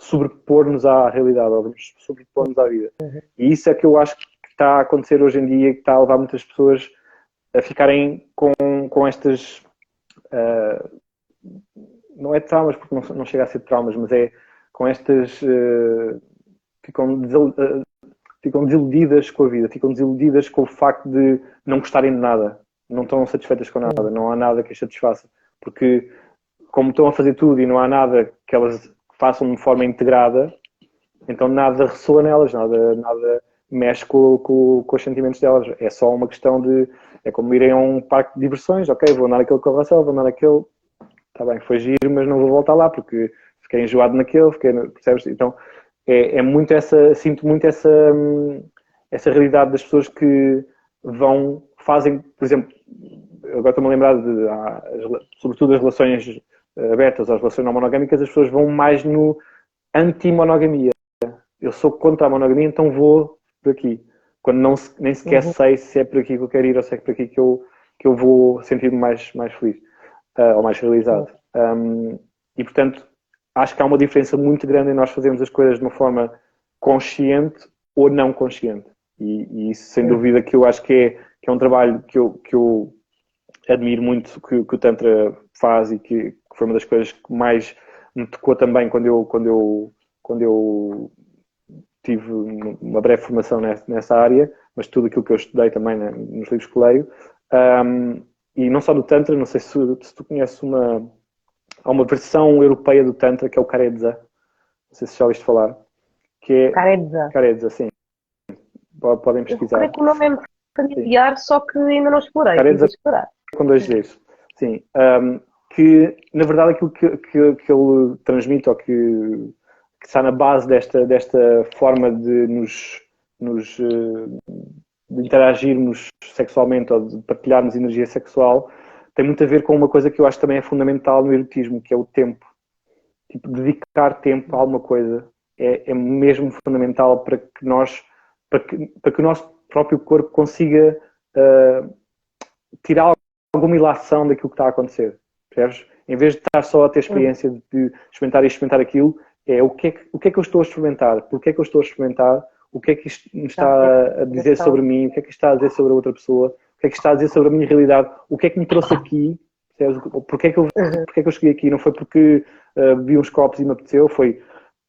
sobrepor-nos à realidade, ou vamos sobrepor-nos à vida. E isso é que eu acho que está a acontecer hoje em dia, que está a levar muitas pessoas a ficarem com estas... não é traumas, porque não chega a ser traumas, mas é com estas... ficam desiludidas com a vida, ficam desiludidas com o facto de não gostarem de nada, não estão satisfeitas com nada, não há nada que as satisfaça, porque como estão a fazer tudo e não há nada que elas façam de forma integrada, então nada ressoa nelas, nada mexe com os sentimentos delas, é só uma questão de, é como irem a um parque de diversões, ok, vou andar naquele carrossel, vou andar naquele, está bem, foi giro, mas não vou voltar lá porque fiquei enjoado naquele, percebes? Então é muito sinto muito essa realidade das pessoas que fazem, por exemplo, agora estou-me a lembrar sobretudo as relações abertas, as relações não monogâmicas, as pessoas vão mais no anti-monogamia. Eu sou contra a monogamia, então vou por aqui. Quando nem sequer sei se é por aqui que eu quero ir ou se é por aqui que eu vou sentir-me mais feliz. ou mais realizado. E, portanto, acho que há uma diferença muito grande em nós fazermos as coisas de uma forma consciente ou não consciente. E isso, sem dúvida, que eu acho que é um trabalho que eu admiro muito que o Tantra faz e que foi uma das coisas que mais me tocou também quando eu tive uma breve formação nessa área, mas tudo aquilo que eu estudei também, né, nos livros que leio. E não só do Tantra, não sei se tu conheces há uma versão europeia do Tantra que é o Karedza. Não sei se já ouviste falar. Que é Karedza. Karedza, sim. Podem pesquisar. Eu creio que o nome é familiar, só que ainda não explorei. Karedza Explorar. com 2 Ds. Sim. Que, na verdade, aquilo que ele transmite, ou que está na base desta forma de de interagirmos sexualmente ou de partilharmos energia sexual, tem muito a ver com uma coisa que eu acho que também é fundamental no erotismo, que é o tempo. Tipo, dedicar tempo a alguma coisa é mesmo fundamental para que o nosso próprio corpo consiga tirar alguma ilação daquilo que está a acontecer. Percebes? Em vez de estar só a ter experiência de experimentar isto, experimentar aquilo, o que é que eu estou a experimentar? Porquê é que eu estou a experimentar? O que é que isto me está a dizer sobre mim? O que é que isto está a dizer sobre a outra pessoa? O que é que isto está a dizer sobre a minha realidade? O que é que me trouxe aqui? Porquê é que eu cheguei aqui? Não foi porque vi uns copos e me apeteceu,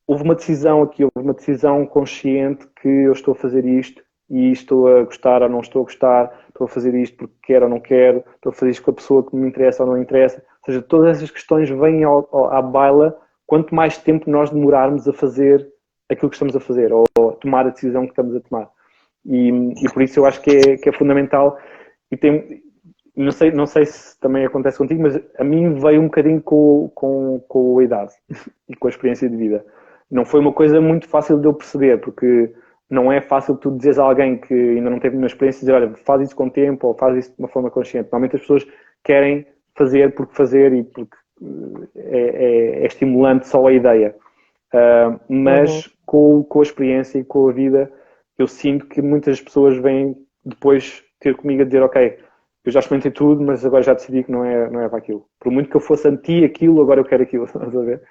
houve uma decisão aqui, houve uma decisão consciente que eu estou a fazer isto e estou a gostar ou não estou a gostar, estou a fazer isto porque quero ou não quero, estou a fazer isto com a pessoa que me interessa ou não interessa. Ou seja, todas essas questões vêm à baila quanto mais tempo nós demorarmos a fazer aquilo que estamos a fazer ou a tomar a decisão que estamos a tomar. E por isso eu acho que é fundamental. E não sei se também acontece contigo, mas a mim veio um bocadinho com a idade e com a experiência de vida. Não foi uma coisa muito fácil de eu perceber, porque não é fácil tu dizeres a alguém que ainda não teve uma experiência, dizer, olha, faz isso com o tempo ou faz isso de uma forma consciente. Normalmente as pessoas querem fazer porque fazer e porque é estimulante só a ideia. Mas com a experiência e com a vida, eu sinto que muitas pessoas vêm depois ter comigo a dizer, ok, eu já experimentei tudo, mas agora já decidi que não é para aquilo. Por muito que eu fosse anti aquilo, agora eu quero aquilo. Estás a ver?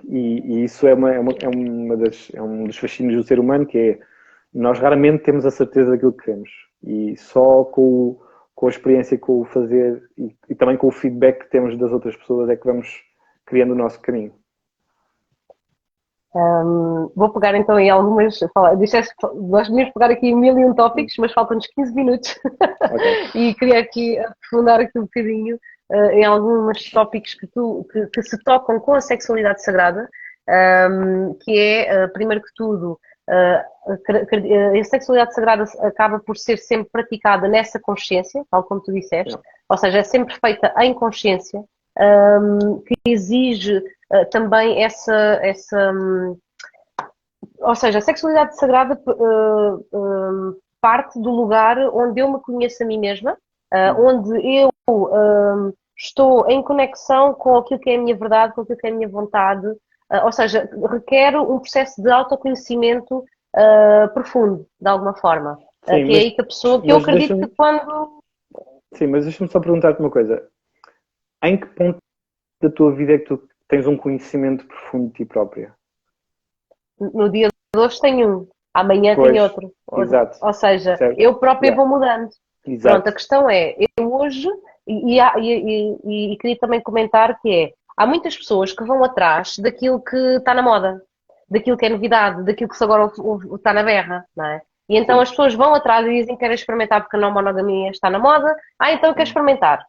E isso é um dos fascínios do ser humano, que é nós raramente temos a certeza daquilo que queremos. E só com a experiência, com o fazer e também com o feedback que temos das outras pessoas é que vamos criando o nosso caminho. Vou pegar então em algumas. Nós devíamos pegar aqui 1001 tópicos, mas faltam-nos 15 minutos. Okay. E queria aqui aprofundar aqui um bocadinho em alguns tópicos que se tocam com a sexualidade sagrada, que é, primeiro que tudo, a sexualidade sagrada acaba por ser sempre praticada nessa consciência, tal como tu disseste, ou seja, é sempre feita em consciência, que exige também ou seja, a sexualidade sagrada parte do lugar onde eu me conheço a mim mesma, onde eu estou em conexão com aquilo que é a minha verdade, com aquilo que é a minha vontade, ou seja, requer um processo de autoconhecimento profundo, de alguma forma. Sim, que é aí que a pessoa, que eu acredito que quando... Sim, mas deixa-me só perguntar-te uma coisa. Em que ponto da tua vida é que tu tens um conhecimento profundo de ti própria? No dia de hoje tenho um, amanhã tenho outro. Exato. Ou seja, certo. Eu própria vou mudando. Exato. Pronto, a questão é, eu hoje, e queria também comentar que há muitas pessoas que vão atrás daquilo que está na moda, daquilo que é novidade, daquilo que agora está na berra, não é? E então as pessoas vão atrás e dizem que querem experimentar porque a não monogamia está na moda, então eu quero experimentar.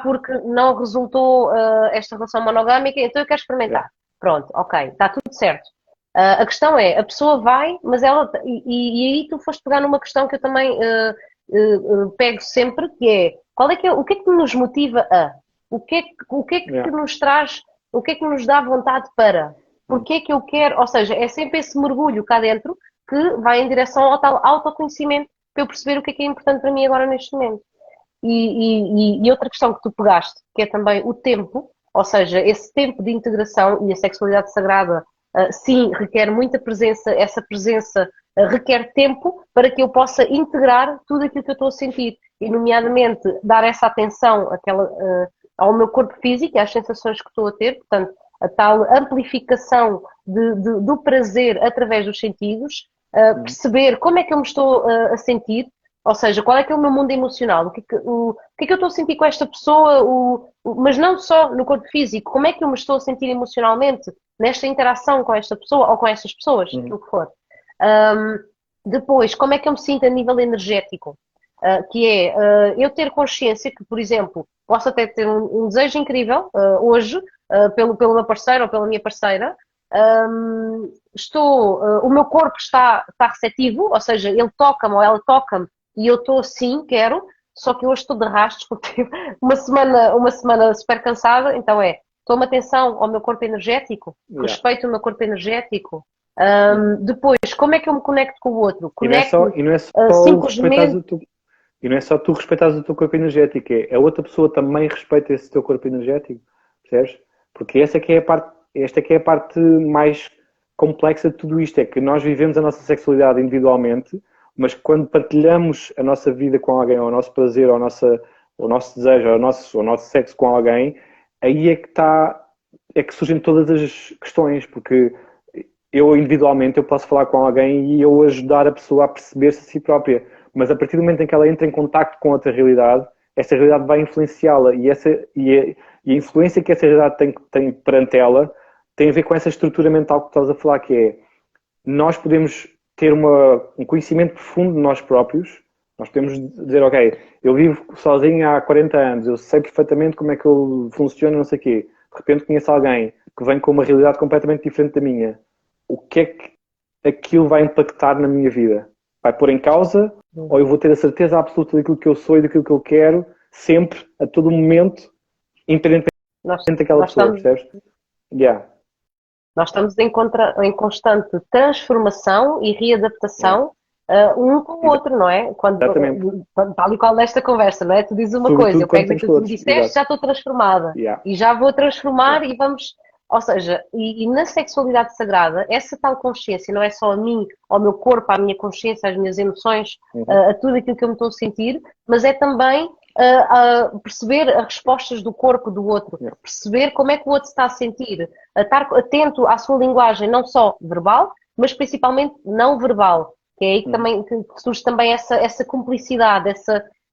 Porque não resultou esta relação monogâmica, então eu quero experimentar. Pronto, ok, está tudo certo. A questão é, a pessoa vai, mas ela... E aí tu foste pegar numa questão que eu também pego sempre, que é, o que é que nos motiva a? O que é que nos traz, o que é que nos dá vontade para? Porque é que eu quero... Ou seja, é sempre esse mergulho cá dentro que vai em direção ao tal autoconhecimento para eu perceber o que é importante para mim agora neste momento. E outra questão que tu pegaste, que é também o tempo, ou seja, esse tempo de integração, e a sexualidade sagrada, sim, requer muita presença, essa presença requer tempo para que eu possa integrar tudo aquilo que eu estou a sentir. e nomeadamente dar essa atenção ao meu corpo físico e às sensações que estou a ter, portanto, a tal amplificação do prazer através dos sentidos, perceber como é que eu me estou a sentir, ou seja, qual é que é o meu mundo emocional, o que é que eu estou a sentir com esta pessoa, mas não só no corpo físico, como é que eu me estou a sentir emocionalmente nesta interação com esta pessoa ou com estas pessoas, o que for. Depois, como é que eu me sinto a nível energético? Que é eu ter consciência que, por exemplo, posso até ter um desejo incrível hoje, pelo meu parceiro ou pela minha parceira, o meu corpo está receptivo, ou seja, ele toca-me ou ela toca-me e eu estou assim, quero, só que hoje estou de rastros porque tive uma semana super cansada, então toma atenção ao meu corpo energético, respeito o meu corpo energético. Depois, como é que eu me conecto com o outro? E não é só simplesmente... E não é só tu respeitares o teu corpo energético, a outra pessoa também respeita esse teu corpo energético, percebes? Porque esta é a parte mais complexa de tudo isto, é que nós vivemos a nossa sexualidade individualmente, mas quando partilhamos a nossa vida com alguém, ou o nosso prazer, ou o nosso desejo, ou o nosso sexo com alguém, aí é que surgem todas as questões, porque eu individualmente eu posso falar com alguém e eu ajudar a pessoa a perceber-se a si própria, mas a partir do momento em que ela entra em contacto com outra realidade, essa realidade vai influenciá-la e a influência que essa realidade tem perante ela tem a ver com essa estrutura mental que estás a falar, que é nós podemos ter um conhecimento profundo de nós próprios, nós podemos dizer, ok, eu vivo sozinho há 40 anos, eu sei perfeitamente como é que eu funciono, não sei o quê, de repente conheço alguém que vem com uma realidade completamente diferente da minha, o que é que aquilo vai impactar na minha vida? Vai pôr em causa ou eu vou ter a certeza absoluta daquilo que eu sou e daquilo que eu quero, sempre, a todo momento, independentemente daquela pessoa, percebes? Nós estamos em constante transformação e readaptação um com o outro, não é? Tal e qual nesta conversa, não é? Tu dizes uma coisa, eu pego aquilo que me disseste, já estou transformada. E já vou transformar e vamos... Ou seja, e na sexualidade sagrada, essa tal consciência não é só a mim, ao meu corpo, à minha consciência, às minhas emoções, a tudo aquilo que eu me estou a sentir, mas é também a perceber as respostas do corpo do outro, perceber como é que o outro está a sentir, a estar atento à sua linguagem, não só verbal, mas principalmente não verbal, que é aí que surge também essa cumplicidade,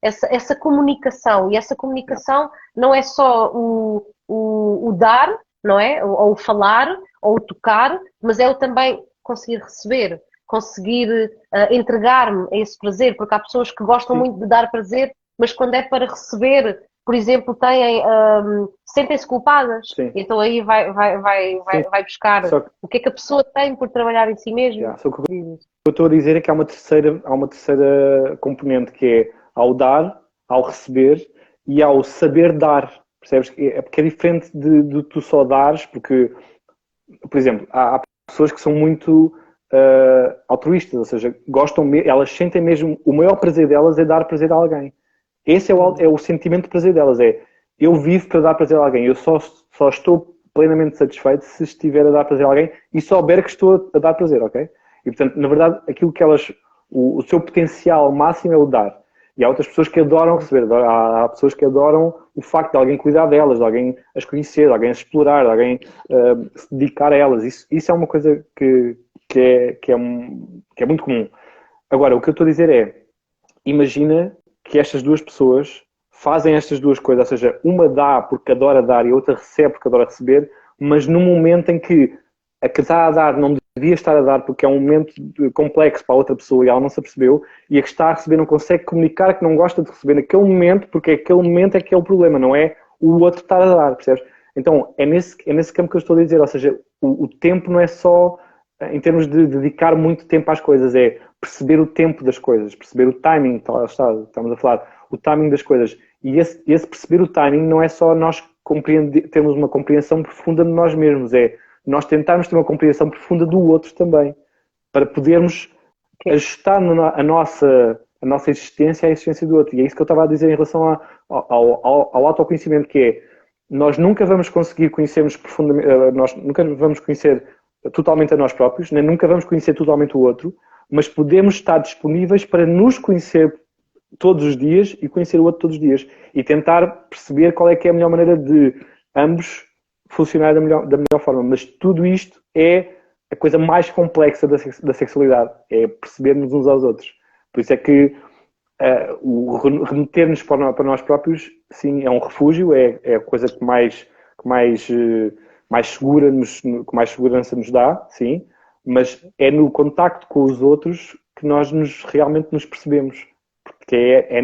essa comunicação, e essa comunicação não é só o dar, não é? Ou o falar, ou o tocar, mas é o também conseguir receber, conseguir entregar-me a esse prazer, porque há pessoas que gostam muito de dar prazer, mas quando é para receber, por exemplo, sentem-se culpadas. Então aí vai buscar o que é que a pessoa tem por trabalhar em si mesma. O que eu estou a dizer é que há uma terceira componente, que é ao dar, ao receber e ao saber dar. Percebes? Porque é diferente de tu só dares, porque, por exemplo, há pessoas que são muito altruístas, ou seja, elas sentem mesmo, o maior prazer delas é dar prazer a alguém. Esse é o sentimento de prazer delas, eu vivo para dar prazer a alguém, eu só estou plenamente satisfeito se estiver a dar prazer a alguém e souber que estou a dar prazer, ok? E portanto, na verdade, aquilo que o seu potencial máximo é o dar. E há outras pessoas que adoram receber, há pessoas que adoram o facto de alguém cuidar delas, de alguém as conhecer, de alguém as explorar, de alguém se dedicar a elas. Isso é uma coisa que é muito comum. Agora, o que eu estou a dizer imagina que estas duas pessoas fazem estas duas coisas, ou seja, uma dá porque adora dar e a outra recebe porque adora receber, mas no momento em que a que está a dar não devia estar a dar porque é um momento complexo para a outra pessoa e ela não se apercebeu, e a que está a receber não consegue comunicar que não gosta de receber naquele momento, porque aquele momento é que é o problema, não é o outro estar a dar, percebes? Então, é nesse campo que eu estou a dizer, ou seja, o tempo não é só em termos de dedicar muito tempo às coisas, é perceber o tempo das coisas, perceber o timing, estamos a falar, o timing das coisas. E esse perceber o timing não é só nós termos uma compreensão profunda de nós mesmos, é nós tentarmos ter uma compreensão profunda do outro também, para podermos ajustar a nossa existência à existência do outro. E é isso que eu estava a dizer em relação ao autoconhecimento, que é, nós nunca vamos conseguir conhecermos profundamente, nós nunca vamos conhecer totalmente a nós próprios, nem nunca vamos conhecer totalmente o outro, mas podemos estar disponíveis para nos conhecer todos os dias e conhecer o outro todos os dias e tentar perceber qual é que é a melhor maneira de ambos funcionar da melhor forma. Mas tudo isto é a coisa mais complexa da sexualidade, é percebermos uns aos outros. Por isso é que o remeter-nos para nós próprios, sim, é um refúgio, é a coisa que mais com mais segurança nos dá, sim, mas é no contacto com os outros que nós realmente nos percebemos. Porque é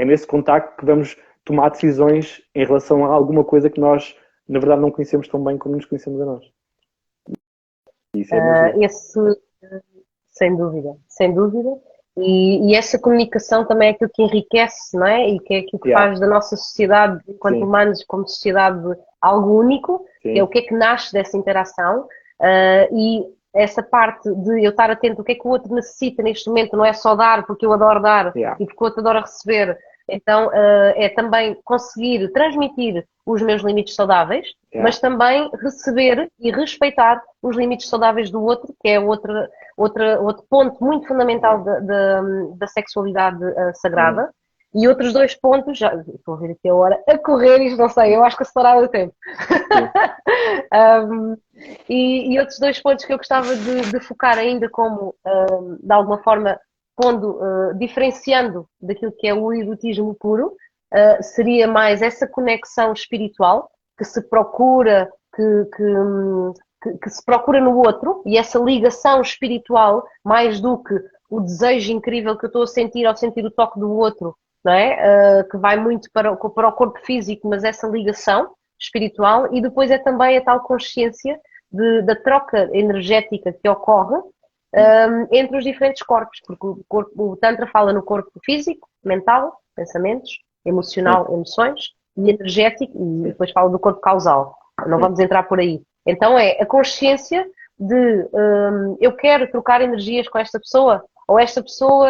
nesse contacto que vamos tomar decisões em relação a alguma coisa que nós, na verdade, não conhecemos tão bem como nos conhecemos a nós. Isso é sem dúvida, sem dúvida. E essa comunicação também é aquilo que enriquece, não é? E que é aquilo que faz da nossa sociedade, enquanto humanos, como sociedade, algo único. É o que é que nasce dessa interação. E essa parte de eu estar atento ao que é que o outro necessita neste momento, não é só dar porque eu adoro dar e porque o outro adora receber. Então, é também conseguir transmitir os meus limites saudáveis, mas também receber e respeitar os limites saudáveis do outro, que é outro ponto muito fundamental da sexualidade sagrada. E outros dois pontos, já estou a ver aqui a hora, a correr, isto não sei, eu acho que acelerava o tempo. E outros dois pontos que eu gostava de focar ainda como, de alguma forma, diferenciando daquilo que é o erotismo puro, seria mais essa conexão espiritual que se procura, que se procura no outro, e essa ligação espiritual, mais do que o desejo incrível que eu estou a sentir ao sentir o toque do outro, não é? Que vai muito para o corpo físico, mas essa ligação espiritual, e depois é também a tal consciência da troca energética que ocorre entre os diferentes corpos, porque o Tantra fala no corpo físico, mental, pensamentos, emocional, emoções, e energético, e depois fala do corpo causal. Não vamos entrar por aí. Então é a consciência de eu quero trocar energias com esta pessoa, ou esta pessoa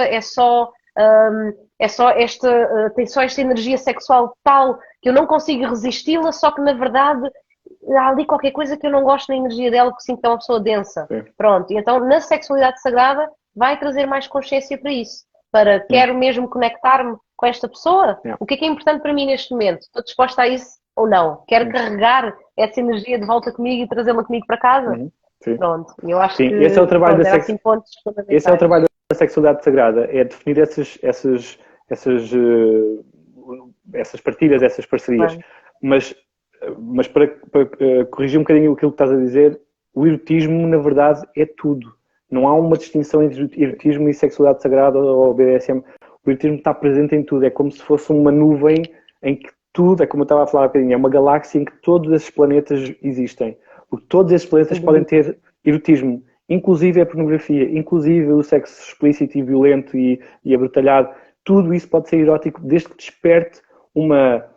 tem só esta energia sexual tal que eu não consigo resisti-la, só que na verdade há ali qualquer coisa que eu não gosto na energia dela, que sinto que é uma pessoa densa. Pronto, então na sexualidade sagrada vai trazer mais consciência para isso. Quero mesmo conectar-me com esta pessoa? O que é importante para mim neste momento? Estou disposta a isso ou não? Quero carregar essa energia de volta comigo e trazê-la comigo para casa? Pronto, eu acho que esse é o trabalho esse é o trabalho da sexualidade sagrada, é definir essas partilhas, essas parcerias. Mas para corrigir um bocadinho aquilo que estás a dizer, o erotismo, na verdade, é tudo. Não há uma distinção entre erotismo e sexualidade sagrada ou BDSM. O erotismo está presente em tudo. É como se fosse uma nuvem em que tudo, é como eu estava a falar há bocadinho, é uma galáxia em que todos esses planetas existem. Porque todos esses planetas podem ter erotismo. Inclusive a pornografia, inclusive o sexo explícito e violento e abrutalhado. Tudo isso pode ser erótico desde que desperte uma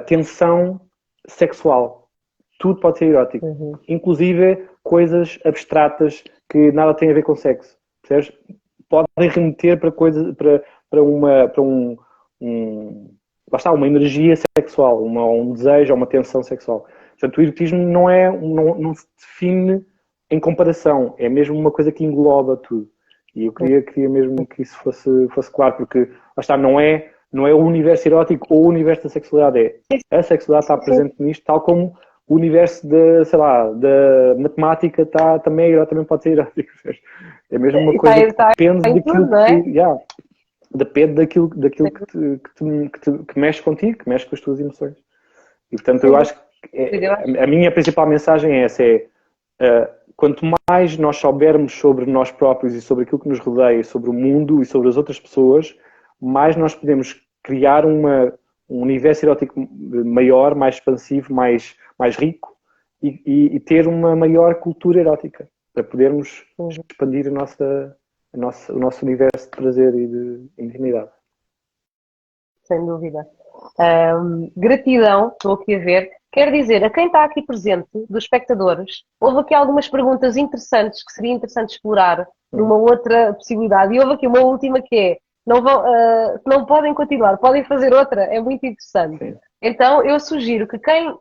tensão sexual. Tudo pode ser erótico. Inclusive coisas abstratas que nada têm a ver com sexo. Percebes? Podem remeter para coisas, uma energia sexual, um desejo, uma tensão sexual. Portanto, o erotismo não se define em comparação, é mesmo uma coisa que engloba tudo. E eu queria mesmo que isso fosse claro, porque lá está, não é o universo erótico ou o universo da sexualidade, a sexualidade está presente nisto, tal como o universo da matemática também pode ser erótico. É mesmo uma coisa que depende daquilo depende daquilo que mexe contigo, que mexe com as tuas emoções. E portanto eu acho que a minha principal mensagem é essa, quanto mais nós soubermos sobre nós próprios e sobre aquilo que nos rodeia, sobre o mundo e sobre as outras pessoas, mais nós podemos criar um universo erótico maior, mais expansivo, mais rico e ter uma maior cultura erótica para podermos expandir o nosso universo de prazer e de intimidade. Sem dúvida. Gratidão, estou aqui a ver. Quero dizer, a quem está aqui presente, dos espectadores, houve aqui algumas perguntas interessantes que seria interessante explorar numa outra possibilidade. E houve aqui uma última que é, não podem continuar, podem fazer outra, é muito interessante. Sim. Então, eu sugiro que quem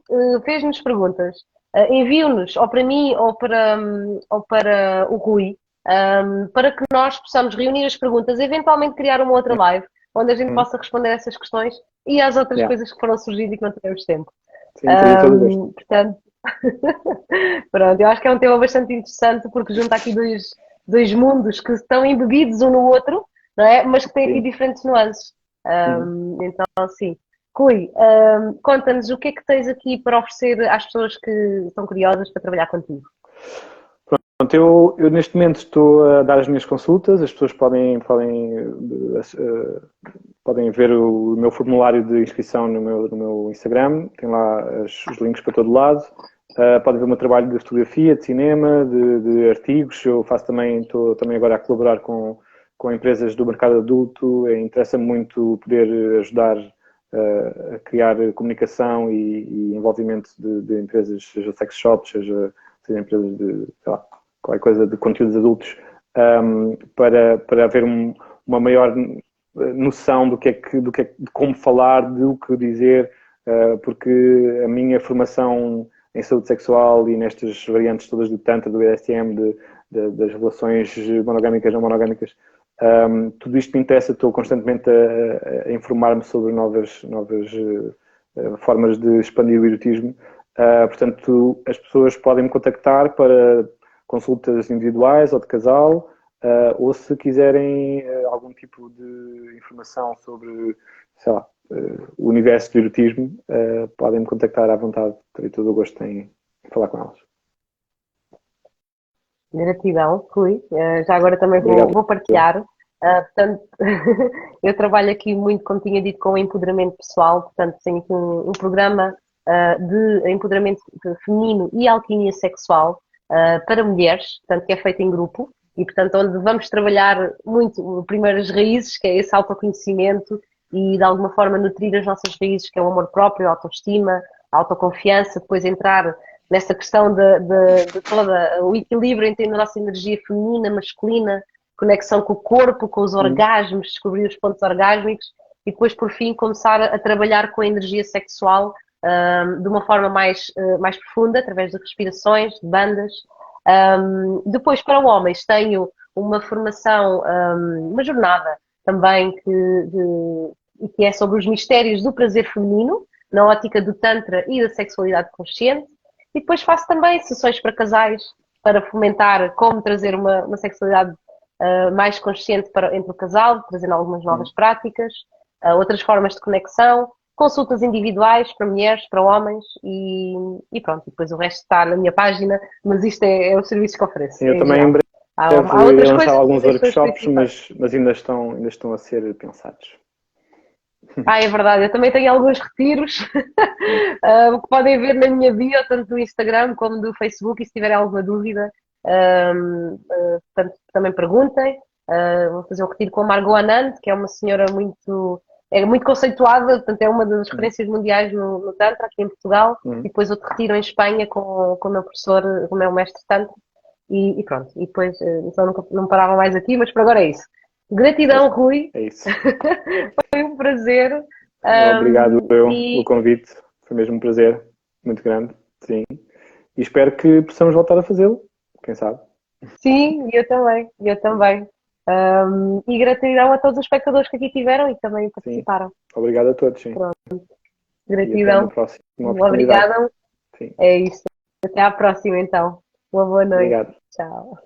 fez-nos perguntas, envie-nos, ou para mim, ou para o Rui, para que nós possamos reunir as perguntas, eventualmente criar uma outra live, onde a gente possa responder a essas questões e às outras coisas que foram surgindo e que não tivemos tempo. Sim, teria todo o gosto. Portanto, pronto, eu acho que é um tema bastante interessante porque junta aqui dois mundos que estão embebidos um no outro, não é? Mas que têm aqui diferentes nuances. Então, sim. Rui, conta-nos o que é que tens aqui para oferecer às pessoas que estão curiosas para trabalhar contigo. Pronto, eu neste momento estou a dar as minhas consultas, as pessoas podem ver o meu formulário de inscrição no meu Instagram, tem lá os links para todo lado. Podem ver o meu trabalho de fotografia, de cinema, de artigos. Eu estou também agora a colaborar com empresas do mercado adulto. Interessa-me muito poder ajudar a criar comunicação e envolvimento de empresas, seja sex shops, seja empresas de, sei lá, qualquer coisa de conteúdos adultos, para haver uma maior noção de como falar, do que dizer, porque a minha formação em saúde sexual e nestas variantes todas do Tantra, do BDSM, das relações monogâmicas e não monogâmicas, tudo isto me interessa. Estou constantemente a informar-me sobre novas formas de expandir o erotismo. Portanto, as pessoas podem me contactar para consultas individuais ou de casal, ou se quiserem algum tipo de informação sobre, sei lá, o universo do erotismo, podem me contactar à vontade. Terei todo o gosto em falar com elas. Gratidão, Rui. Já agora também vou partilhar. Portanto, eu trabalho aqui muito, como tinha dito, com o empoderamento pessoal. Portanto, tenho aqui um programa de empoderamento feminino e alquimia sexual para mulheres, portanto, que é feito em grupo e, portanto, onde vamos trabalhar muito primeiro as raízes, que é esse autoconhecimento e, de alguma forma, nutrir as nossas raízes, que é o amor próprio, a autoestima, a autoconfiança, depois entrar nessa questão de todo o equilíbrio entre a nossa energia feminina, masculina, conexão com o corpo, com os orgasmos, descobrir os pontos orgásmicos e depois, por fim, começar a trabalhar com a energia sexual de uma forma mais profunda, através de respirações, de bandas. Depois, para homens, tenho uma formação, uma jornada também que é sobre os mistérios do prazer feminino, na ótica do Tantra e da sexualidade consciente. E depois faço também sessões para casais, para fomentar como trazer uma sexualidade mais consciente entre o casal, trazendo algumas novas práticas, outras formas de conexão, consultas individuais para mulheres, para homens e pronto. Depois o resto está na minha página, mas isto é o serviço que ofereço. Eu também em breve há outras lançar coisas, alguns workshops, mas ainda estão a ser pensados. É verdade, eu também tenho alguns retiros que podem ver na minha bio, tanto do Instagram como do Facebook, e se tiverem alguma dúvida, portanto, também perguntem. Vou fazer um retiro com a Margot Anand, que é uma senhora muito conceituada, portanto é uma das referências mundiais no Tantra, aqui em Portugal, e depois outro retiro em Espanha com o meu professor, com o meu mestre Tantra, e pronto, e depois então não parava mais aqui, mas por agora é isso. Gratidão, Rui. É isso. Foi um prazer. Obrigado pelo convite. Foi mesmo um prazer muito grande. Sim. E espero que possamos voltar a fazê-lo. Quem sabe? Sim, eu também. E gratidão a todos os espectadores que aqui tiveram e também participaram. Sim. Obrigado a todos. Sim. Pronto. Gratidão. Obrigado. É isso. Até à próxima, então. Uma boa noite. Obrigado. Tchau.